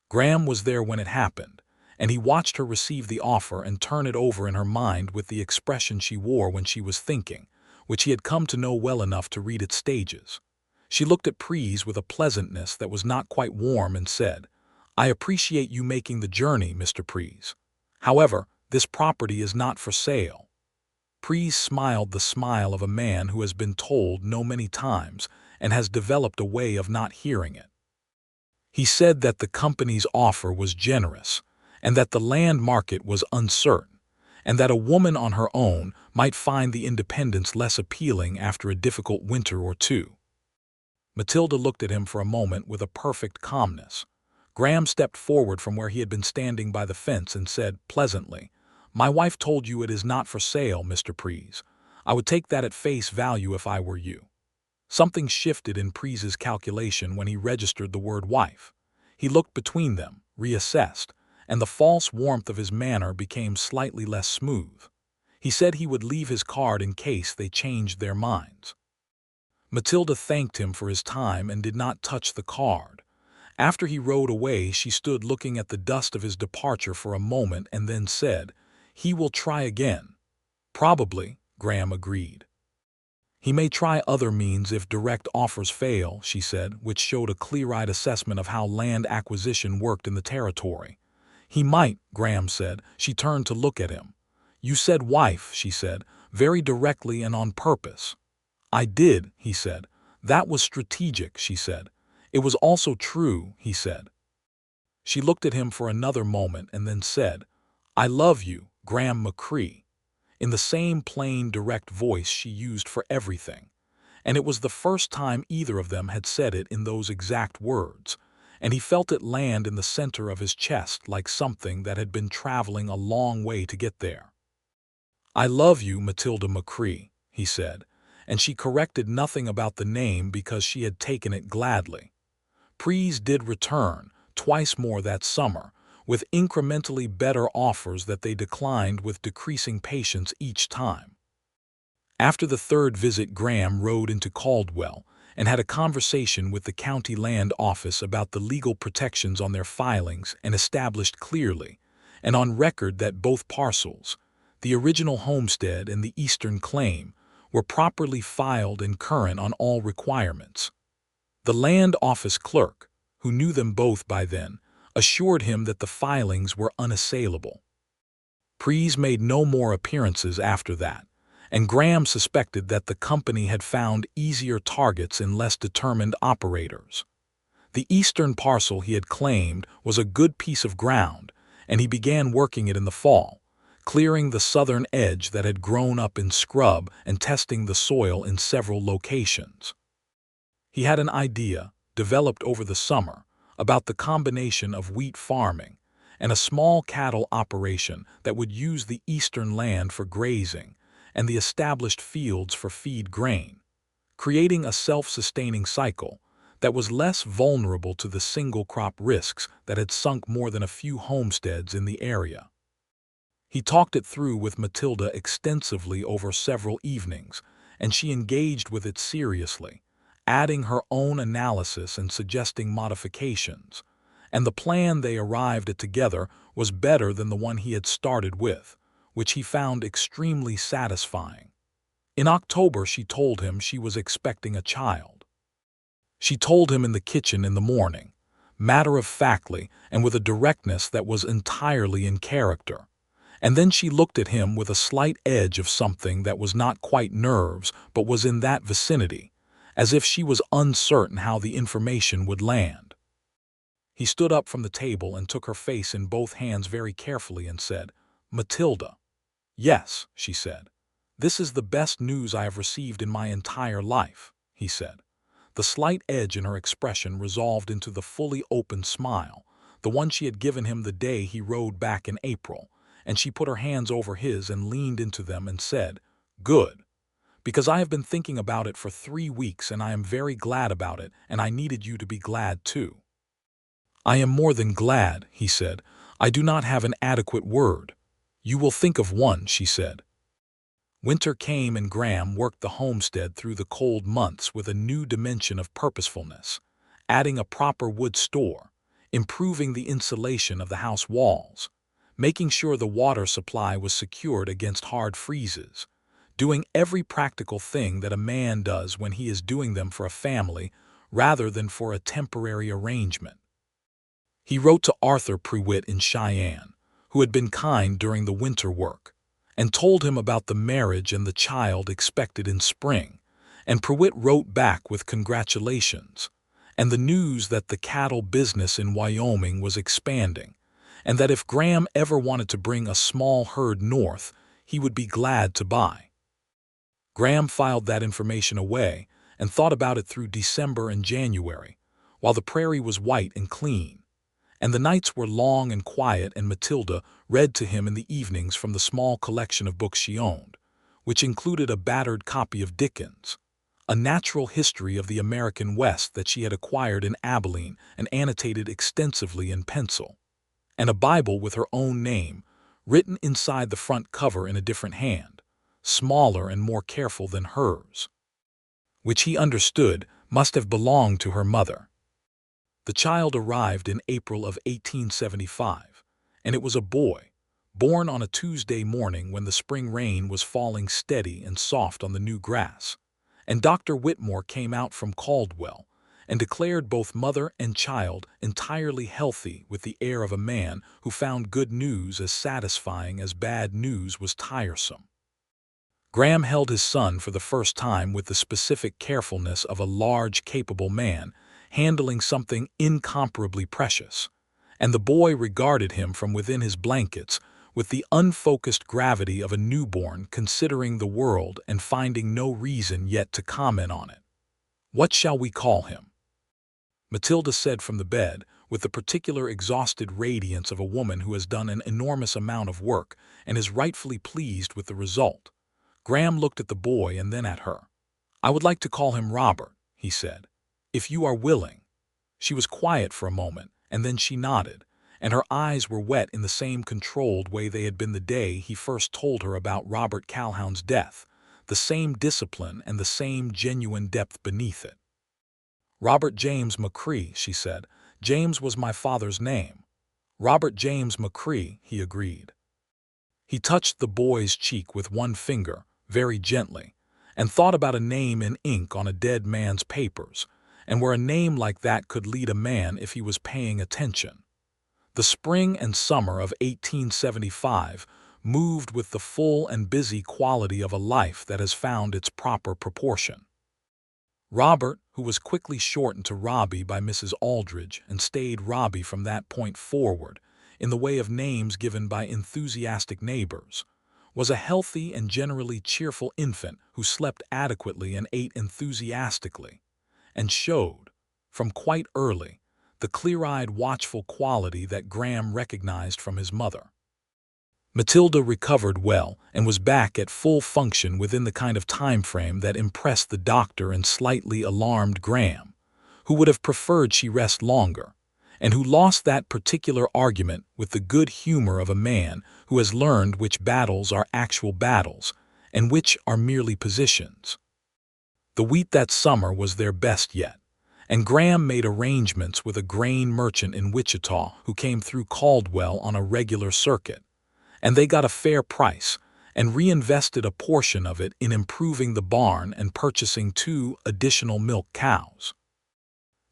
Graham was there when it happened, and he watched her receive the offer and turn it over in her mind with the expression she wore when she was thinking, which he had come to know well enough to read its stages. She looked at Pries with a pleasantness that was not quite warm and said, "I appreciate you making the journey, Mr. Pries. However, this property is not for sale." Pries smiled the smile of a man who has been told no many times and has developed a way of not hearing it. He said that the company's offer was generous, and that the land market was uncertain, and that a woman on her own might find the independence less appealing after a difficult winter or two. Matilda looked at him for a moment with a perfect calmness. Graham stepped forward from where he had been standing by the fence and said pleasantly, "My wife told you it is not for sale, Mr. Pries. I would take that at face value if I were you." Something shifted in Pries's calculation when he registered the word wife. He looked between them, reassessed, and the false warmth of his manner became slightly less smooth. He said he would leave his card in case they changed their minds. Matilda thanked him for his time and did not touch the card. After he rode away, she stood looking at the dust of his departure for a moment and then said, "He will try again." "Probably," Graham agreed. "He may try other means if direct offers fail," she said, which showed a clear-eyed assessment of how land acquisition worked in the territory. "He might," Graham said. She turned to look at him. "You said wife," she said, very directly and on purpose. "I did," he said. "That was strategic," she said. "It was also true," he said. She looked at him for another moment and then said, "I love you, Graham McCrae," in the same plain, direct voice she used for everything. And it was the first time either of them had said it in those exact words, and he felt it land in the center of his chest like something that had been traveling a long way to get there. "I love you, Matilda McCrae," he said, and she corrected nothing about the name because she had taken it gladly. Pries did return, twice more that summer, with incrementally better offers that they declined with decreasing patience each time. After the third visit, Graham rode into Caldwell and had a conversation with the county land office about the legal protections on their filings and established clearly, and on record, that both parcels, the original homestead and the eastern claim, were properly filed and current on all requirements. The land office clerk, who knew them both by then, assured him that the filings were unassailable. Pries made no more appearances after that, and Graham suspected that the company had found easier targets in less determined operators. The eastern parcel he had claimed was a good piece of ground, and he began working it in the fall, clearing the southern edge that had grown up in scrub and testing the soil in several locations. He had an idea, developed over the summer, about the combination of wheat farming and a small cattle operation that would use the eastern land for grazing and the established fields for feed grain, creating a self-sustaining cycle that was less vulnerable to the single-crop risks that had sunk more than a few homesteads in the area. He talked it through with Matilda extensively over several evenings, and she engaged with it seriously, adding her own analysis and suggesting modifications, and the plan they arrived at together was better than the one he had started with, which he found extremely satisfying. In October, she told him she was expecting a child. She told him in the kitchen in the morning, matter-of-factly and with a directness that was entirely in character. And then she looked at him with a slight edge of something that was not quite nerves but was in that vicinity, as if she was uncertain how the information would land. He stood up from the table and took her face in both hands very carefully and said, "Matilda." "Yes," she said. "This is the best news I have received in my entire life," he said. The slight edge in her expression resolved into the fully open smile, the one she had given him the day he rode back in April, and she put her hands over his and leaned into them and said, "Good, because I have been thinking about it for 3 weeks and I am very glad about it, and I needed you to be glad too." "I am more than glad," he said. "I do not have an adequate word." "You will think of one," she said. Winter came and Graham worked the homestead through the cold months with a new dimension of purposefulness, adding a proper wood store, improving the insulation of the house walls, making sure the water supply was secured against hard freezes, doing every practical thing that a man does when he is doing them for a family rather than for a temporary arrangement. He wrote to Arthur Prewitt in Cheyenne, who had been kind during the winter work, and told him about the marriage and the child expected in spring, and Prewitt wrote back with congratulations, and the news that the cattle business in Wyoming was expanding, and that if Graham ever wanted to bring a small herd north, he would be glad to buy. Graham filed that information away and thought about it through December and January, while the prairie was white and clean, and the nights were long and quiet, and Matilda read to him in the evenings from the small collection of books she owned, which included a battered copy of Dickens, a natural history of the American West that she had acquired in Abilene and annotated extensively in pencil, and a Bible with her own name, written inside the front cover in a different hand, smaller and more careful than hers, which he understood must have belonged to her mother. The child arrived in April of 1875, and it was a boy, born on a Tuesday morning when the spring rain was falling steady and soft on the new grass, and Dr. Whitmore came out from Caldwell and declared both mother and child entirely healthy with the air of a man who found good news as satisfying as bad news was tiresome. Graham held his son for the first time with the specific carefulness of a large, capable man handling something incomparably precious, and the boy regarded him from within his blankets with the unfocused gravity of a newborn considering the world and finding no reason yet to comment on it. "What shall we call him?" Matilda said from the bed, with the particular exhausted radiance of a woman who has done an enormous amount of work and is rightfully pleased with the result. Graham looked at the boy and then at her. "I would like to call him Robert," he said, "if you are willing." She was quiet for a moment, and then she nodded, and her eyes were wet in the same controlled way they had been the day he first told her about Robert Calhoun's death, the same discipline and the same genuine depth beneath it. "Robert James McCrae," she said. "James was my father's name." "Robert James McCrae," he agreed. He touched the boy's cheek with one finger, very gently, and thought about a name in ink on a dead man's papers, and where a name like that could lead a man if he was paying attention. The spring and summer of 1875 moved with the full and busy quality of a life that has found its proper proportion. Robert, who was quickly shortened to Robbie by Mrs. Aldridge and stayed Robbie from that point forward, in the way of names given by enthusiastic neighbors, was a healthy and generally cheerful infant who slept adequately and ate enthusiastically, and showed, from quite early, the clear-eyed, watchful quality that Graham recognized from his mother. Matilda recovered well and was back at full function within the kind of time frame that impressed the doctor and slightly alarmed Graham, who would have preferred she rest longer, and who lost that particular argument with the good humor of a man who has learned which battles are actual battles and which are merely positions. The wheat that summer was their best yet, and Graham made arrangements with a grain merchant in Wichita who came through Caldwell on a regular circuit, and they got a fair price and reinvested a portion of it in improving the barn and purchasing 2 additional milk cows.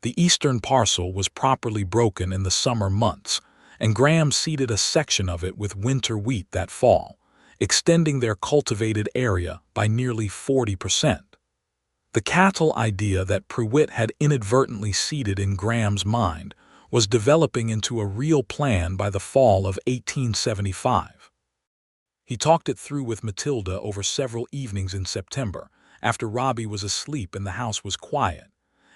The eastern parcel was properly broken in the summer months, and Graham seeded a section of it with winter wheat that fall, extending their cultivated area by nearly 40%. The cattle idea that Prewitt had inadvertently seeded in Graham's mind was developing into a real plan by the fall of 1875. He talked it through with Matilda over several evenings in September, after Robbie was asleep and the house was quiet,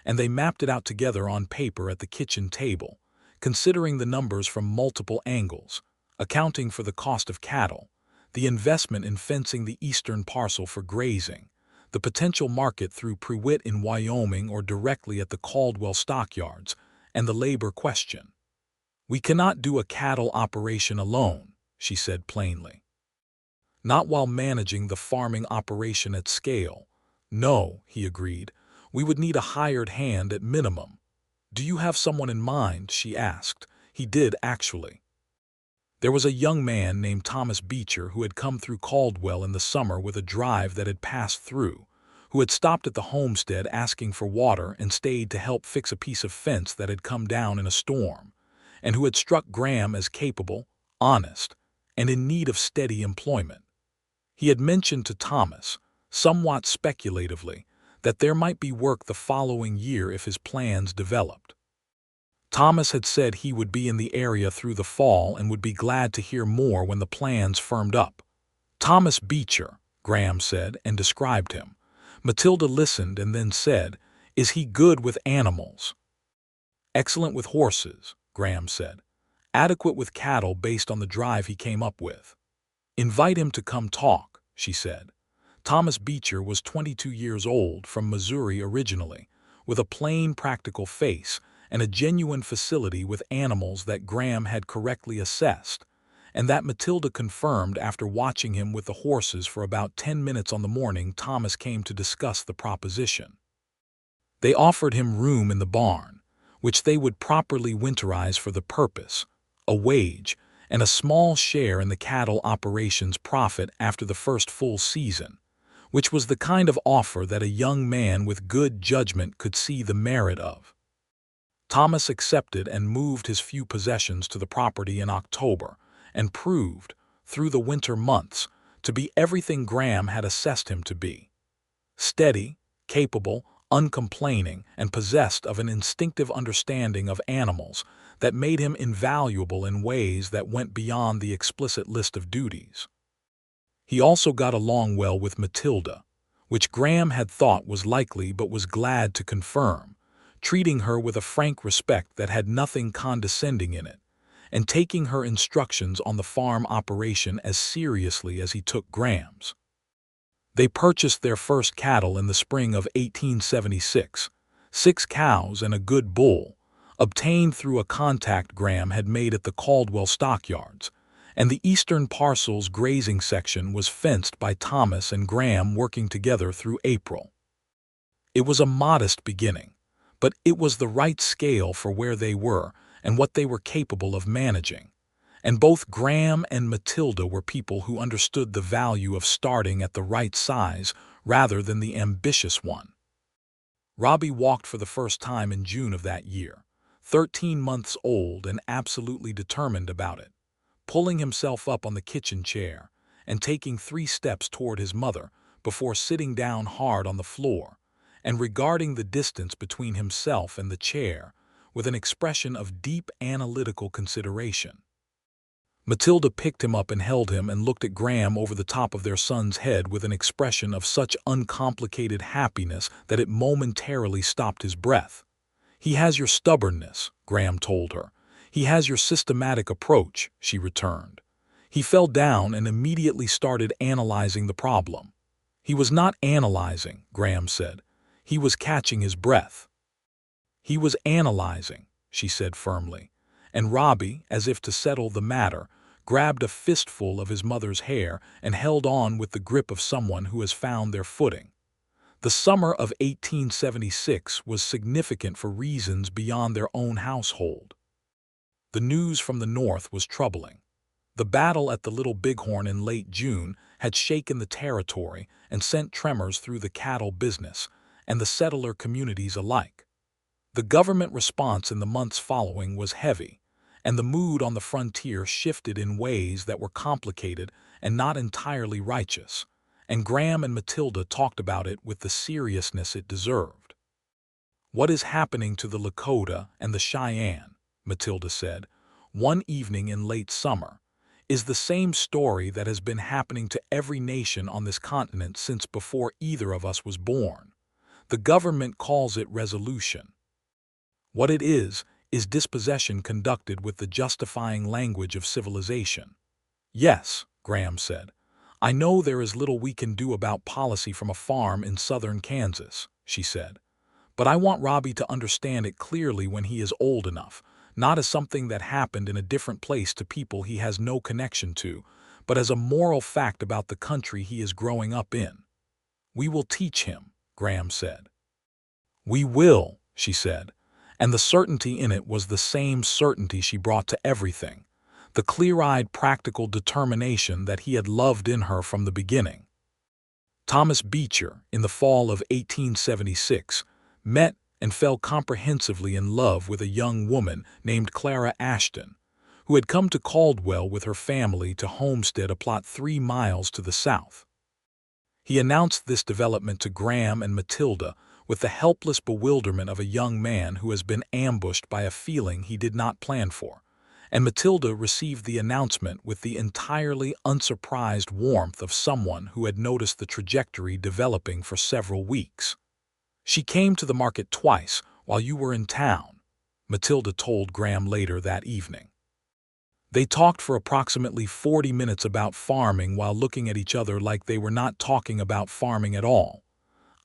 and they mapped it out together on paper at the kitchen table, considering the numbers from multiple angles, accounting for the cost of cattle, the investment in fencing the eastern parcel for grazing, the potential market through Prewitt in Wyoming or directly at the Caldwell stockyards, and the labor question. "We cannot do a cattle operation alone," she said plainly. "Not while managing the farming operation at scale." "No," he agreed. "We would need a hired hand at minimum." "Do you have someone in mind?" she asked. He did, actually. There was a young man named Thomas Beecher who had come through Caldwell in the summer with a drive that had passed through, who had stopped at the homestead asking for water and stayed to help fix a piece of fence that had come down in a storm, and who had struck Graham as capable, honest, and in need of steady employment. He had mentioned to Thomas, somewhat speculatively, that there might be work the following year if his plans developed. Thomas had said he would be in the area through the fall and would be glad to hear more when the plans firmed up. "Thomas Beecher," Graham said, and described him. Matilda listened and then said, "Is he good with animals?" "Excellent with horses," Graham said. "Adequate with cattle based on the drive he came up with." "Invite him to come talk," she said. Thomas Beecher was 22 years old, from Missouri originally, with a plain, practical face and a genuine facility with animals that Graham had correctly assessed, and that Matilda confirmed after watching him with the horses for about 10 minutes on the morning Thomas came to discuss the proposition. They offered him room in the barn, which they would properly winterize for the purpose, a wage, and a small share in the cattle operation's profit after the first full season, which was the kind of offer that a young man with good judgment could see the merit of. Thomas accepted and moved his few possessions to the property in October and proved, through the winter months, to be everything Graham had assessed him to be: steady, capable, uncomplaining, and possessed of an instinctive understanding of animals that made him invaluable in ways that went beyond the explicit list of duties. He also got along well with Matilda, which Graham had thought was likely but was glad to confirm, treating her with a frank respect that had nothing condescending in it, and taking her instructions on the farm operation as seriously as he took Graham's. They purchased their first cattle in the spring of 1876, 6 cows and a good bull, obtained through a contact Graham had made at the Caldwell stockyards, and the eastern parcel's grazing section was fenced by Thomas and Graham working together through April. It was a modest beginning, but it was the right scale for where they were and what they were capable of managing, and both Graham and Matilda were people who understood the value of starting at the right size rather than the ambitious one. Robbie walked for the first time in June of that year, 13 months old and absolutely determined about it, pulling himself up on the kitchen chair and taking 3 steps toward his mother before sitting down hard on the floor and regarding the distance between himself and the chair with an expression of deep analytical consideration. Matilda picked him up and held him and looked at Graham over the top of their son's head with an expression of such uncomplicated happiness that it momentarily stopped his breath. "He has your stubbornness," Graham told her. "He has your systematic approach," she returned. He fell down and immediately started analyzing the problem. "He was not analyzing," Graham said. "He was catching his breath." "He was analyzing," she said firmly, and Robbie, as if to settle the matter, grabbed a fistful of his mother's hair and held on with the grip of someone who has found their footing. The summer of 1876 was significant for reasons beyond their own household. The news from the north was troubling. The battle at the Little Bighorn in late June had shaken the territory and sent tremors through the cattle business and the settler communities alike. The government response in the months following was heavy, and the mood on the frontier shifted in ways that were complicated and not entirely righteous, and Graham and Matilda talked about it with the seriousness it deserved. "What is happening to the Lakota and the Cheyenne," Matilda said, one evening in late summer, "is the same story that has been happening to every nation on this continent since before either of us was born. The government calls it resolution. What it is Is dispossession conducted with the justifying language of civilization? Yes, Graham said. I know there is little we can do about policy from a farm in southern Kansas, she said. But I want Robbie to understand it clearly when he is old enough, not as something that happened in a different place to people he has no connection to, but as a moral fact about the country he is growing up in. We will teach him, Graham said. We will, she said, and the certainty in it was the same certainty she brought to everything, the clear-eyed practical determination that he had loved in her from the beginning. Thomas Beecher, in the fall of 1876, met and fell comprehensively in love with a young woman named Clara Ashton, who had come to Caldwell with her family to homestead a plot 3 miles to the south. He announced this development to Graham and Matilda with the helpless bewilderment of a young man who has been ambushed by a feeling he did not plan for, and Matilda received the announcement with the entirely unsurprised warmth of someone who had noticed the trajectory developing for several weeks. She came to the market twice while you were in town, Matilda told Graham later that evening. They talked for approximately 40 minutes about farming while looking at each other like they were not talking about farming at all.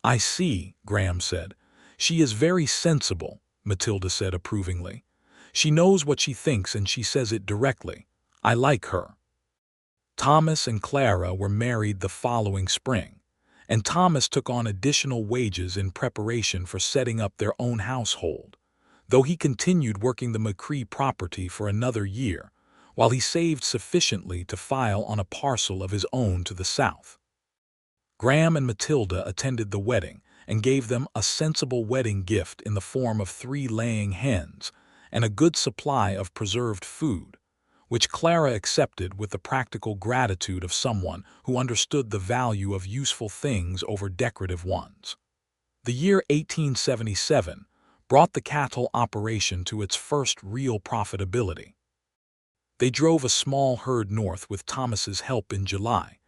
I see, Graham said. She is very sensible, Matilda said approvingly. She knows what she thinks and she says it directly. I like her. Thomas and Clara were married the following spring, and Thomas took on additional wages in preparation for setting up their own household, though he continued working the McCrae property for another year, while he saved sufficiently to file on a parcel of his own to the south. Graham and Matilda attended the wedding and gave them a sensible wedding gift in the form of 3 laying hens and a good supply of preserved food, which Clara accepted with the practical gratitude of someone who understood the value of useful things over decorative ones. The year 1877 brought the cattle operation to its first real profitability. They drove a small herd north with Thomas's help in July,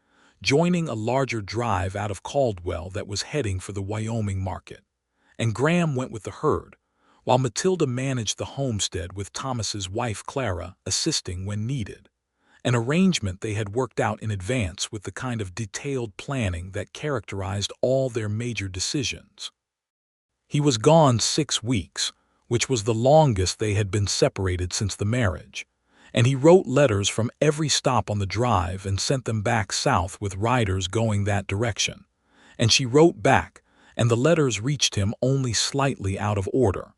joining a larger drive out of Caldwell that was heading for the Wyoming market, and Graham went with the herd, while Matilda managed the homestead with Thomas's wife Clara assisting when needed, an arrangement they had worked out in advance with the kind of detailed planning that characterized all their major decisions. He was gone 6 weeks, which was the longest they had been separated since the marriage, and he wrote letters from every stop on the drive and sent them back south with riders going that direction. And she wrote back, and the letters reached him only slightly out of order.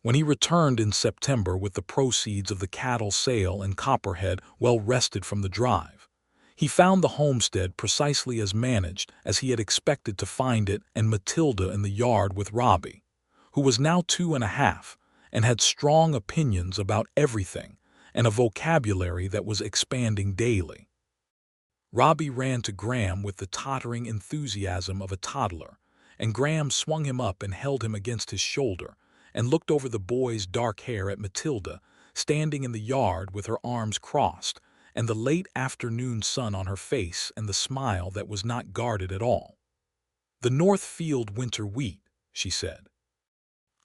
When he returned in September with the proceeds of the cattle sale and Copperhead well rested from the drive, he found the homestead precisely as managed as he had expected to find it, and Matilda in the yard with Robbie, who was now 2.5 and had strong opinions about everything and a vocabulary that was expanding daily. Robbie ran to Graham with the tottering enthusiasm of a toddler, and Graham swung him up and held him against his shoulder and looked over the boy's dark hair at Matilda, standing in the yard with her arms crossed and the late afternoon sun on her face and the smile that was not guarded at all. The North Field winter wheat, she said.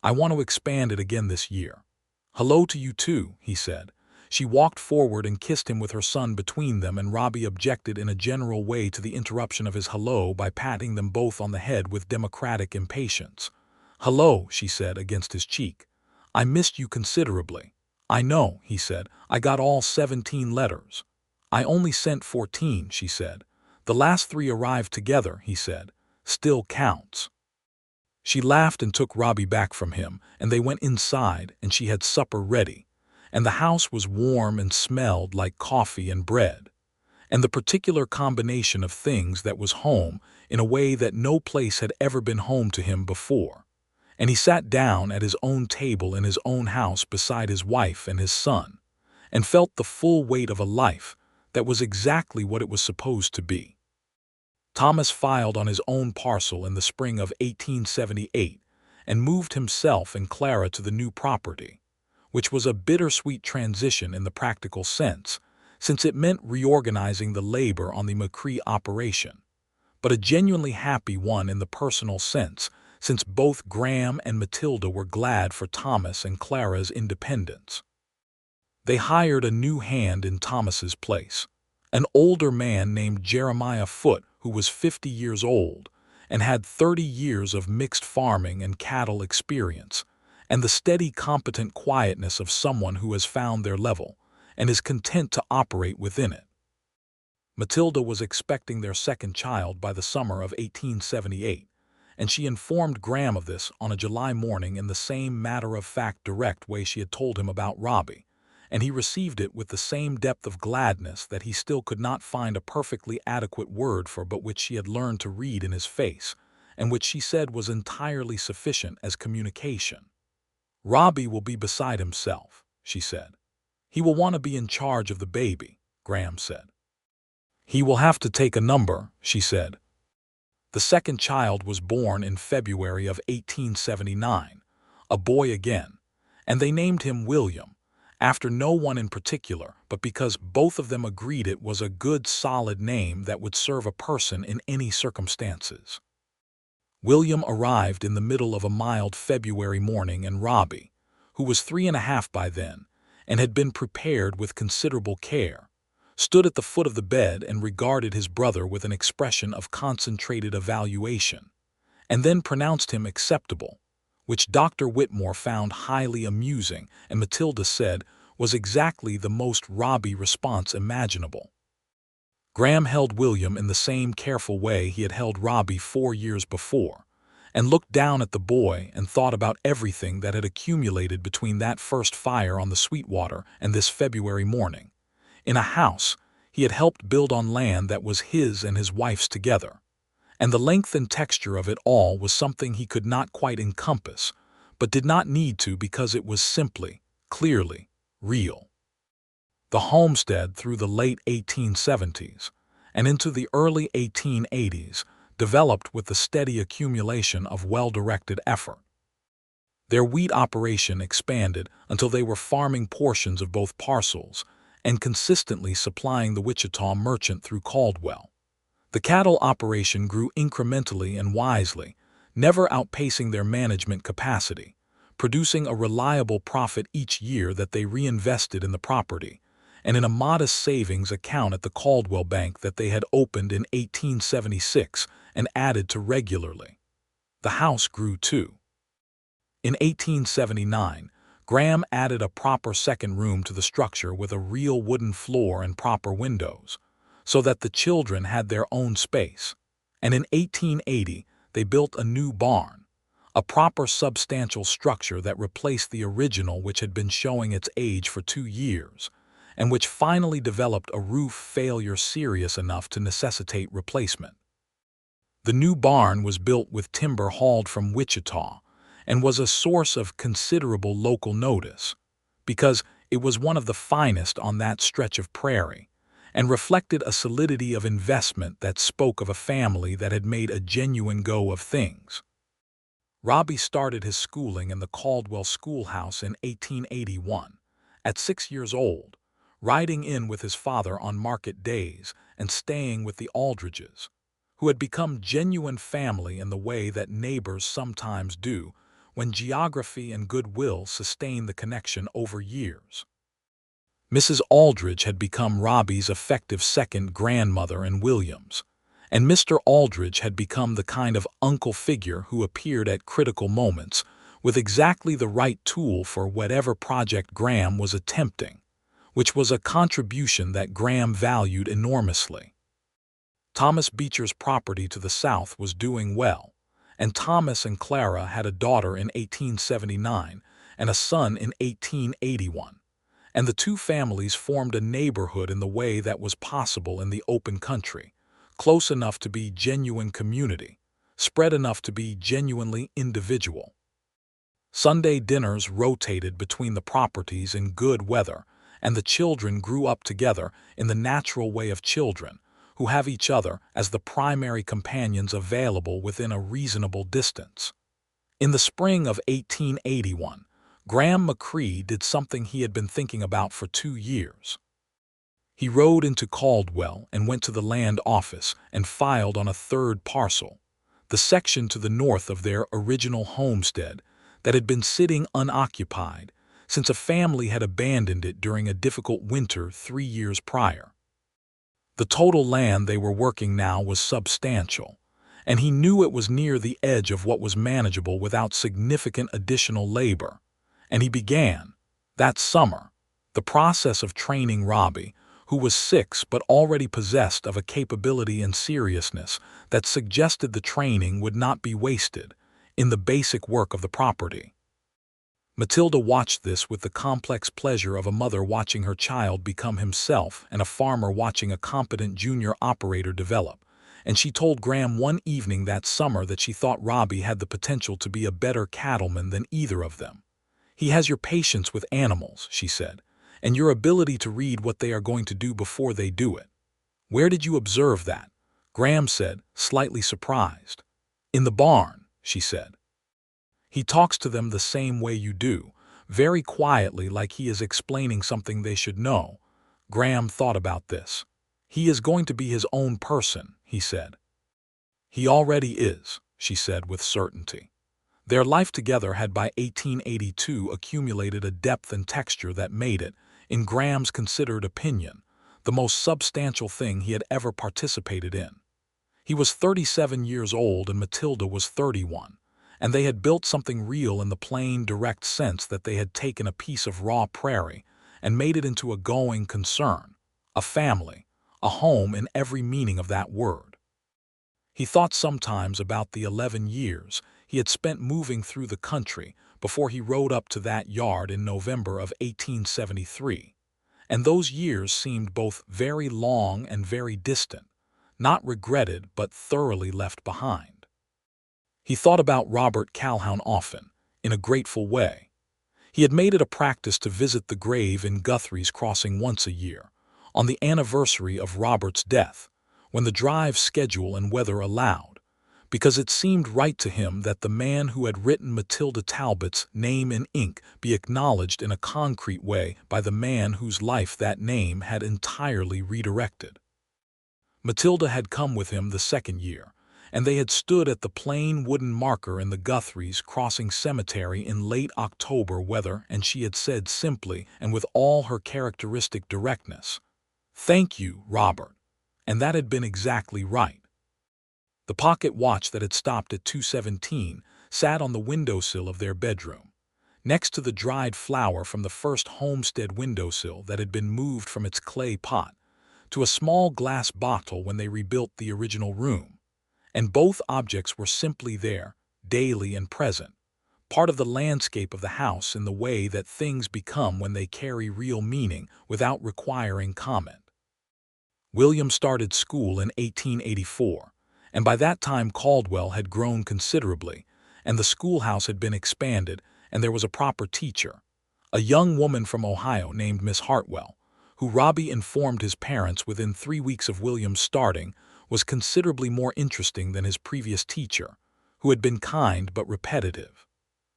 I want to expand it again this year. Hello to you too, he said. She walked forward and kissed him with her son between them, and Robbie objected in a general way to the interruption of his hello by patting them both on the head with democratic impatience. Hello, she said against his cheek. I missed you considerably. I know, he said. I got all 17 letters. I only sent 14, she said. The last 3 arrived together, he said. Still counts. She laughed and took Robbie back from him, and they went inside, and she had supper ready. And the house was warm and smelled like coffee and bread, and the particular combination of things that was home in a way that no place had ever been home to him before. And he sat down at his own table in his own house beside his wife and his son, and felt the full weight of a life that was exactly what it was supposed to be. Thomas filed on his own parcel in the spring of 1878 and moved himself and Clara to the new property, which was a bittersweet transition in the practical sense, since it meant reorganizing the labor on the McCrae operation, but a genuinely happy one in the personal sense, since both Graham and Matilda were glad for Thomas and Clara's independence. They hired a new hand in Thomas's place, an older man named Jeremiah Foote, who was 50 years old and had 30 years of mixed farming and cattle experience, and the steady, competent quietness of someone who has found their level and is content to operate within it. Matilda was expecting their second child by the summer of 1878, and she informed Graham of this on a July morning in the same matter-of-fact, direct way she had told him about Robbie, and he received it with the same depth of gladness that he still could not find a perfectly adequate word for, but which she had learned to read in his face, and which she said was entirely sufficient as communication. "Robbie will be beside himself," she said. "He will want to be in charge of the baby," Graham said. "He will have to take a number," she said. The second child was born in February of 1879, a boy again, and they named him William, after no one in particular, but because both of them agreed it was a good, solid name that would serve a person in any circumstances. William arrived in the middle of a mild February morning, and Robbie, who was 3½ by then and had been prepared with considerable care, stood at the foot of the bed and regarded his brother with an expression of concentrated evaluation, and then pronounced him acceptable, which Dr. Whitmore found highly amusing and Matilda said was exactly the most Robbie response imaginable. Graham held William in the same careful way he had held Robbie 4 years before, and looked down at the boy and thought about everything that had accumulated between that first fire on the Sweetwater and this February morning, in a house he had helped build on land that was his and his wife's together. And the length and texture of it all was something he could not quite encompass, but did not need to, because it was simply, clearly, real. The homestead through the late 1870s and into the early 1880s developed with the steady accumulation of well-directed effort. Their wheat operation expanded until they were farming portions of both parcels and consistently supplying the Wichita merchant through Caldwell. The cattle operation grew incrementally and wisely, never outpacing their management capacity, producing a reliable profit each year that they reinvested in the property, and in a modest savings account at the Caldwell Bank that they had opened in 1876 and added to regularly. The house grew too. In 1879, Graham added a proper second room to the structure with a real wooden floor and proper windows, so that the children had their own space, and in 1880 they built a new barn, a proper substantial structure that replaced the original, which had been showing its age for 2 years, and which finally developed a roof failure serious enough to necessitate replacement. The new barn was built with timber hauled from Wichita and was a source of considerable local notice, because it was one of the finest on that stretch of prairie, and reflected a solidity of investment that spoke of a family that had made a genuine go of things. Robbie started his schooling in the Caldwell schoolhouse in 1881, at 6 years old, riding in with his father on market days and staying with the Aldridges, who had become genuine family in the way that neighbors sometimes do when geography and goodwill sustain the connection over years. Mrs. Aldridge had become Robbie's effective second grandmother in Williams, and Mr. Aldridge had become the kind of uncle figure who appeared at critical moments with exactly the right tool for whatever project Graham was attempting, which was a contribution that Graham valued enormously. Thomas Beecher's property to the south was doing well, and Thomas and Clara had a daughter in 1879 and a son in 1881. And the two families formed a neighborhood in the way that was possible in the open country, close enough to be genuine community, spread enough to be genuinely individual. Sunday dinners rotated between the properties in good weather, and the children grew up together in the natural way of children, who have each other as the primary companions available within a reasonable distance. In the spring of 1881, Graham McCrae did something he had been thinking about for 2 years. He rode into Caldwell and went to the land office and filed on a third parcel, the section to the north of their original homestead that had been sitting unoccupied since a family had abandoned it during a difficult winter 3 years prior. The total land they were working now was substantial, and he knew it was near the edge of what was manageable without significant additional labor, and he began, that summer, the process of training Robbie, who was 6 but already possessed of a capability and seriousness that suggested the training would not be wasted, in the basic work of the property. Matilda watched this with the complex pleasure of a mother watching her child become himself and a farmer watching a competent junior operator develop, and she told Graham one evening that summer that she thought Robbie had the potential to be a better cattleman than either of them. "He has your patience with animals," she said, "and your ability to read what they are going to do before they do it." "Where did you observe that?" Graham said, slightly surprised. "In the barn," she said. "He talks to them the same way you do, very quietly, like he is explaining something they should know." Graham thought about this. "He is going to be his own person," he said. "He already is," she said with certainty. Their life together had by 1882 accumulated a depth and texture that made it, in Graham's considered opinion, the most substantial thing he had ever participated in. He was 37 years old and Matilda was 31, and they had built something real in the plain, direct sense that they had taken a piece of raw prairie and made it into a going concern, a family, a home in every meaning of that word. He thought sometimes about the 11 years he had spent moving through the country before he rode up to that yard in November of 1873, and those years seemed both very long and very distant, not regretted but thoroughly left behind. He thought about Robert Calhoun often, in a grateful way. He had made it a practice to visit the grave in Guthrie's Crossing once a year, on the anniversary of Robert's death, when the drive schedule and weather allowed, because it seemed right to him that the man who had written Matilda Talbot's name in ink be acknowledged in a concrete way by the man whose life that name had entirely redirected. Matilda had come with him the second year, and they had stood at the plain wooden marker in the Guthrie's Crossing Cemetery in late October weather, and she had said simply and with all her characteristic directness, "Thank you, Robert," and that had been exactly right. The pocket watch that had stopped at 2:17 sat on the windowsill of their bedroom, next to the dried flour from the first homestead windowsill that had been moved from its clay pot to a small glass bottle when they rebuilt the original room, and both objects were simply there, daily and present, part of the landscape of the house in the way that things become when they carry real meaning without requiring comment. William started school in 1884, and by that time Caldwell had grown considerably, and the schoolhouse had been expanded, and there was a proper teacher, a young woman from Ohio named Miss Hartwell, who Robbie informed his parents within 3 weeks of William's starting was considerably more interesting than his previous teacher, who had been kind but repetitive.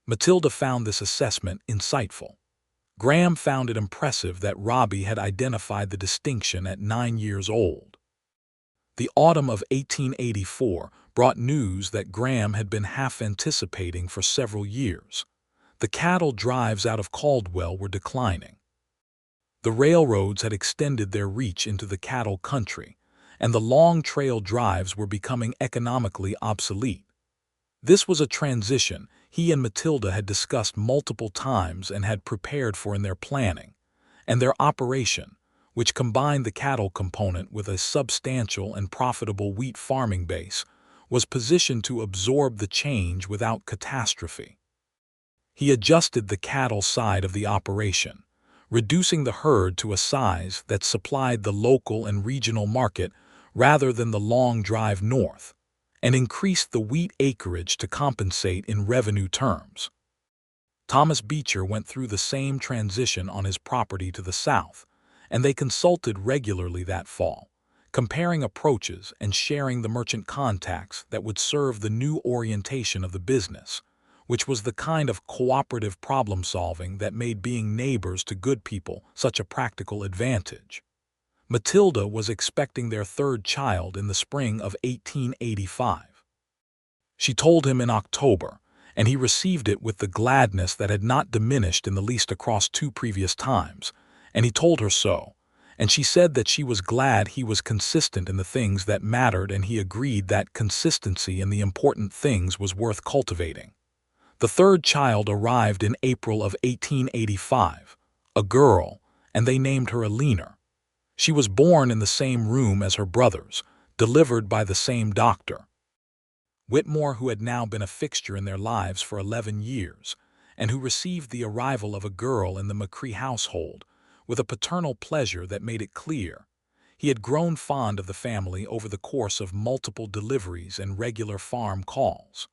Matilda found this assessment insightful. Graham found it impressive that Robbie had identified the distinction at 9 years old. The autumn of 1884 brought news that Graham had been half anticipating for several years. The cattle drives out of Caldwell were declining. The railroads had extended their reach into the cattle country, and the long trail drives were becoming economically obsolete. This was a transition he and Matilda had discussed multiple times and had prepared for in their planning, and their operation, which combined the cattle component with a substantial and profitable wheat farming base, was positioned to absorb the change without catastrophe. He adjusted the cattle side of the operation, reducing the herd to a size that supplied the local and regional market rather than the long drive north, and increased the wheat acreage to compensate in revenue terms. Thomas Beecher went through the same transition on his property to the south, and they consulted regularly that fall, comparing approaches and sharing the merchant contacts that would serve the new orientation of the business, which was the kind of cooperative problem-solving that made being neighbors to good people such a practical advantage. Matilda was expecting their third child in the spring of 1885. She told him in October, and he received it with the gladness that had not diminished in the least across 2 previous times, and he told her so, and she said that she was glad he was consistent in the things that mattered, and he agreed that consistency in the important things was worth cultivating. The third child arrived in April of 1885, a girl, and they named her Alina. She was born in the same room as her brothers, delivered by the same doctor. Whitmore, who had now been a fixture in their lives for 11 years, and who received the arrival of a girl in the McCrae household with a paternal pleasure that made it clear he had grown fond of the family over the course of multiple deliveries and regular farm calls.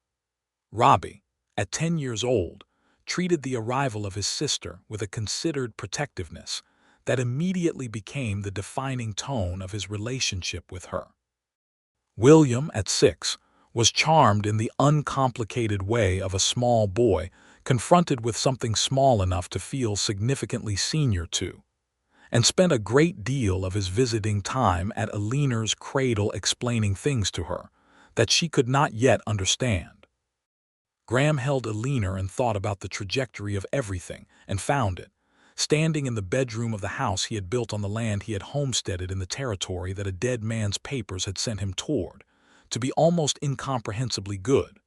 Robbie, at 10 years old, treated the arrival of his sister with a considered protectiveness that immediately became the defining tone of his relationship with her. William, at 6, was charmed in the uncomplicated way of a small boy confronted with something small enough to feel significantly senior to, and spent a great deal of his visiting time at Alina's cradle explaining things to her that she could not yet understand. Graham held Alina and thought about the trajectory of everything and found it, standing in the bedroom of the house he had built on the land he had homesteaded in the territory that a dead man's papers had sent him toward, to be almost incomprehensibly good.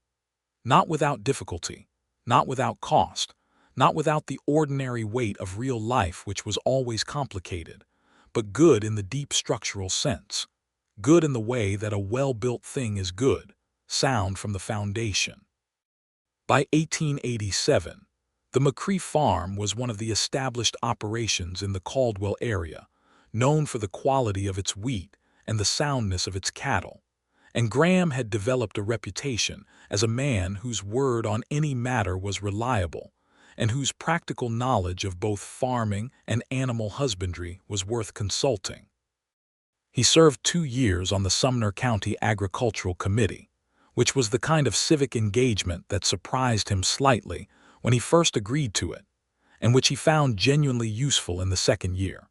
Not without difficulty, not without cost, not without the ordinary weight of real life which was always complicated, but good in the deep structural sense, good in the way that a well-built thing is good, sound from the foundation. By 1887, the McCrae farm was one of the established operations in the Caldwell area, known for the quality of its wheat and the soundness of its cattle, and Graham had developed a reputation as a man whose word on any matter was reliable and whose practical knowledge of both farming and animal husbandry was worth consulting. He served 2 years on the Sumner County Agricultural Committee, which was the kind of civic engagement that surprised him slightly when he first agreed to it, and which he found genuinely useful in the second year.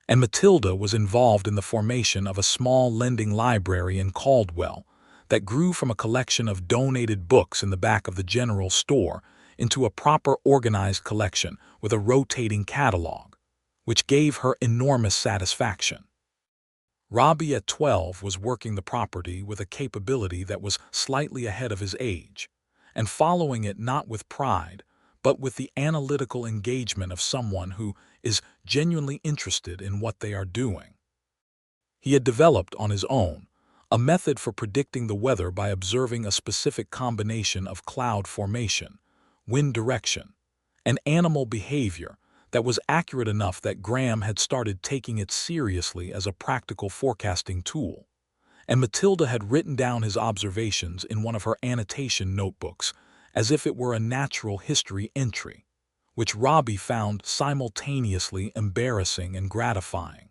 And Matilda was involved in the formation of a small lending library in Caldwell that grew from a collection of donated books in the back of the general store into a proper organized collection with a rotating catalog, which gave her enormous satisfaction. Robbie, at 12, was working the property with a capability that was slightly ahead of his age, and following it not with pride, but with the analytical engagement of someone who is genuinely interested in what they are doing. He had developed on his own a method for predicting the weather by observing a specific combination of cloud formation, wind direction, and animal behavior that was accurate enough that Graham had started taking it seriously as a practical forecasting tool, and Matilda had written down his observations in one of her annotation notebooks as if it were a natural history entry, which Robbie found simultaneously embarrassing and gratifying.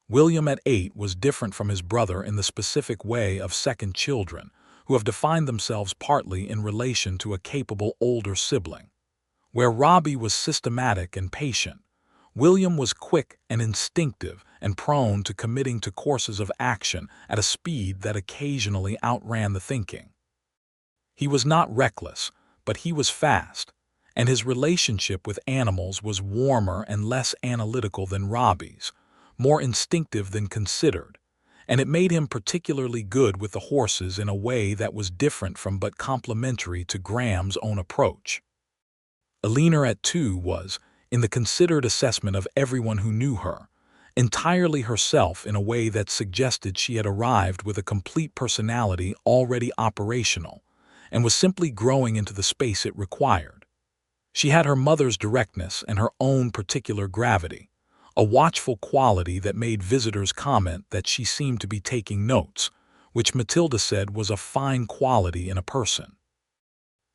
William, at 8, was different from his brother in the specific way of second children who have defined themselves partly in relation to a capable older sibling. Where Robbie was systematic and patient, William was quick and instinctive and prone to committing to courses of action at a speed that occasionally outran the thinking. He was not reckless, but he was fast, and his relationship with animals was warmer and less analytical than Robbie's, more instinctive than considered, and it made him particularly good with the horses in a way that was different from but complementary to Graham's own approach. Alina, at 2, was, in the considered assessment of everyone who knew her, entirely herself in a way that suggested she had arrived with a complete personality already operational and was simply growing into the space it required. She had her mother's directness and her own particular gravity, a watchful quality that made visitors comment that she seemed to be taking notes, which Matilda said was a fine quality in a person.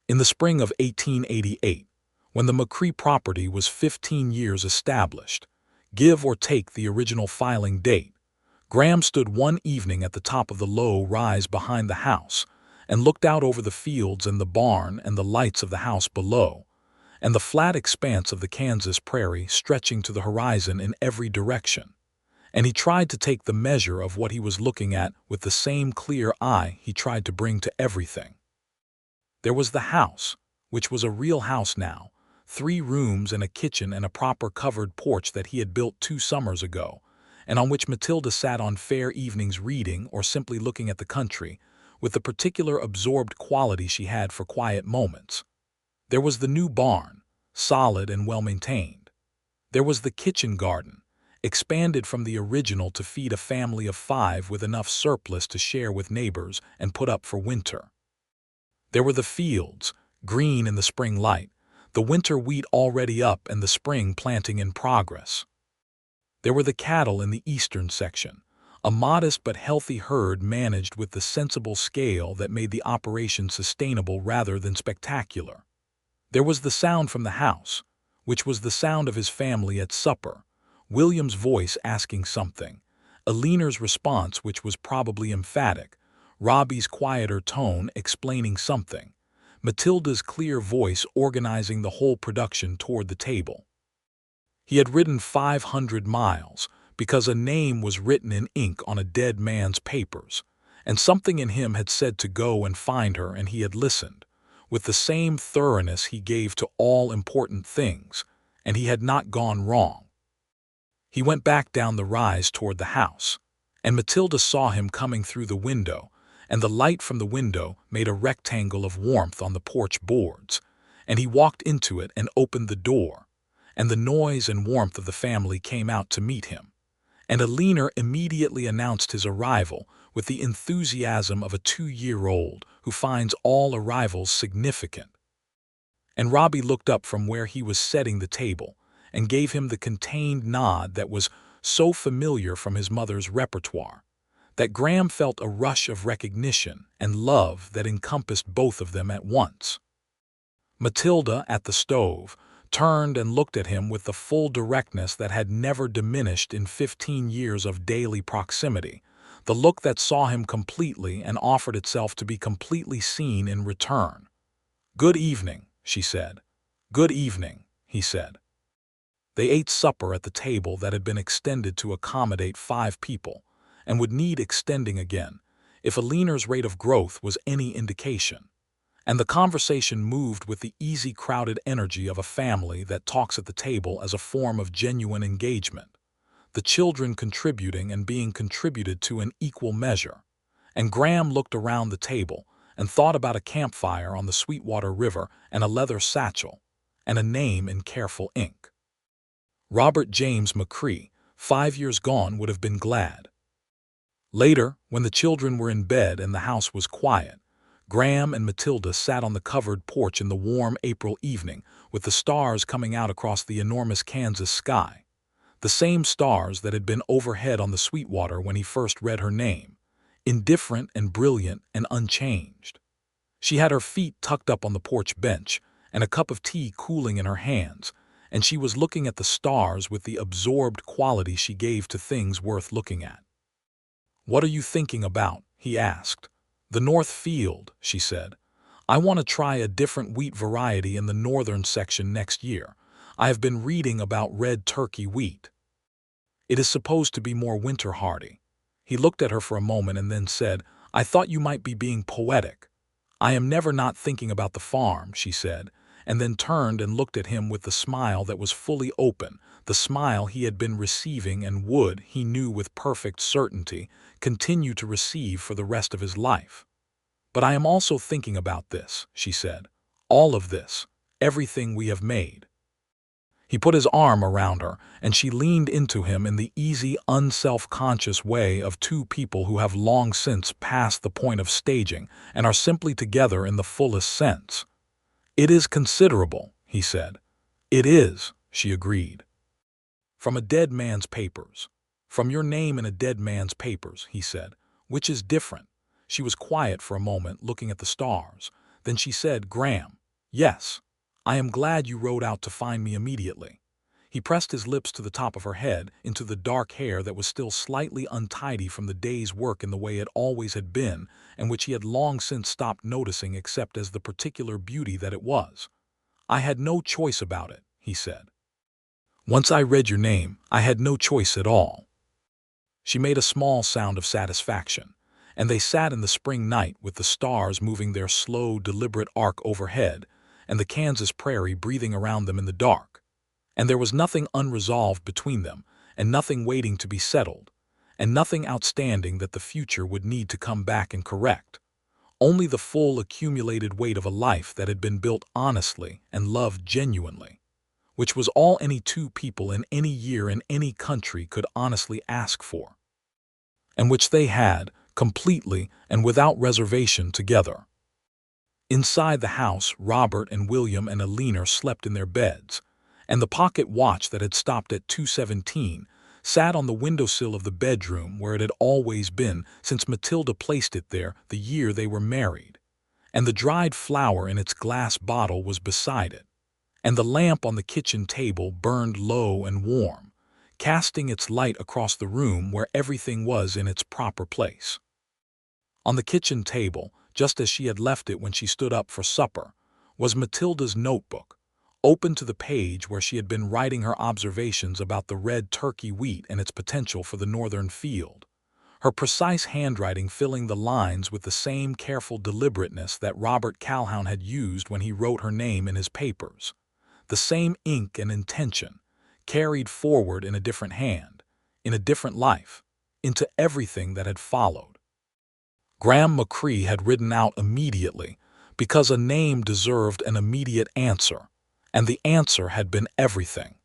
In the spring of 1888, when the McCrae property was 15 years established, give or take the original filing date, Graham stood one evening at the top of the low rise behind the house and looked out over the fields and the barn and the lights of the house below, and the flat expanse of the Kansas prairie stretching to the horizon in every direction, and he tried to take the measure of what he was looking at with the same clear eye he tried to bring to everything. There was the house, which was a real house now, 3 rooms and a kitchen and a proper covered porch that he had built 2 summers ago, and on which Matilda sat on fair evenings reading or simply looking at the country, with the particular absorbed quality she had for quiet moments. There was the new barn, solid and well-maintained. There was the kitchen garden, expanded from the original to feed a family of 5 with enough surplus to share with neighbors and put up for winter. There were the fields, green in the spring light, the winter wheat already up and the spring planting in progress. There were the cattle in the eastern section, a modest but healthy herd managed with the sensible scale that made the operation sustainable rather than spectacular. There was the sound from the house, which was the sound of his family at supper, William's voice asking something, Aliner's response which was probably emphatic, Robbie's quieter tone explaining something, Matilda's clear voice organizing the whole production toward the table. He had ridden 500 miles because a name was written in ink on a dead man's papers, and something in him had said to go and find her, and he had listened, with the same thoroughness he gave to all important things, and he had not gone wrong. He went back down the rise toward the house, and Matilda saw him coming through the window, and the light from the window made a rectangle of warmth on the porch boards, and he walked into it and opened the door, and the noise and warmth of the family came out to meet him, and Aliner immediately announced his arrival with the enthusiasm of a 2-year-old who finds all arrivals significant. And Robbie looked up from where he was setting the table and gave him the contained nod that was so familiar from his mother's repertoire, that Graham felt a rush of recognition and love that encompassed both of them at once. Matilda, at the stove, turned and looked at him with the full directness that had never diminished in 15 years of daily proximity, the look that saw him completely and offered itself to be completely seen in return. "Good evening," she said. "Good evening," he said. They ate supper at the table that had been extended to accommodate 5 people, and would need extending again, if Aliner's rate of growth was any indication. And the conversation moved with the easy crowded energy of a family that talks at the table as a form of genuine engagement, the children contributing and being contributed to in equal measure. And Graham looked around the table and thought about a campfire on the Sweetwater River and a leather satchel, and a name in careful ink. Robert James McCrae, 5 years gone, would have been glad. Later, when the children were in bed and the house was quiet, Graham and Matilda sat on the covered porch in the warm April evening with the stars coming out across the enormous Kansas sky, the same stars that had been overhead on the Sweetwater when he first read her name, indifferent and brilliant and unchanged. She had her feet tucked up on the porch bench and a cup of tea cooling in her hands, and she was looking at the stars with the absorbed quality she gave to things worth looking at. "What are you thinking about?" he asked. "The North Field," she said. "I want to try a different wheat variety in the northern section next year. I have been reading about red turkey wheat. It is supposed to be more winter hardy." He looked at her for a moment and then said, "I thought you might be being poetic." "I am never not thinking about the farm," she said, and then turned and looked at him with the smile that was fully open, the smile he had been receiving and would, he knew with perfect certainty, continue to receive for the rest of his life. "But I am also thinking about this," she said. "All of this, everything we have made." He put his arm around her, and she leaned into him in the easy, unself-conscious way of 2 people who have long since passed the point of staging and are simply together in the fullest sense. "It is considerable," he said. "It is," she agreed. "From a dead man's papers. From your name in a dead man's papers," he said. "Which is different." She was quiet for a moment, looking at the stars. Then she said, "Graham, yes, I am glad you rode out to find me immediately." He pressed his lips to the top of her head, into the dark hair that was still slightly untidy from the day's work in the way it always had been, and which he had long since stopped noticing except as the particular beauty that it was. "I had no choice about it," he said. "Once I read your name, I had no choice at all." She made a small sound of satisfaction, and they sat in the spring night with the stars moving their slow, deliberate arc overhead, and the Kansas prairie breathing around them in the dark. And there was nothing unresolved between them, and nothing waiting to be settled, and nothing outstanding that the future would need to come back and correct. Only the full accumulated weight of a life that had been built honestly and loved genuinely, which was all any two people in any year in any country could honestly ask for, and which they had, completely and without reservation, together. Inside the house, Robert and William and Alina slept in their beds, and the pocket watch that had stopped at 2:17 sat on the windowsill of the bedroom where it had always been since Matilda placed it there the year they were married, and the dried flower in its glass bottle was beside it, and the lamp on the kitchen table burned low and warm, casting its light across the room where everything was in its proper place. On the kitchen table, just as she had left it when she stood up for supper, was Matilda's notebook, open to the page where she had been writing her observations about the red turkey wheat and its potential for the northern field, her precise handwriting filling the lines with the same careful deliberateness that Robert Calhoun had used when he wrote her name in his papers, the same ink and intention, carried forward in a different hand, in a different life, into everything that had followed. Graham McCrae had ridden out immediately because a name deserved an immediate answer, and the answer had been everything.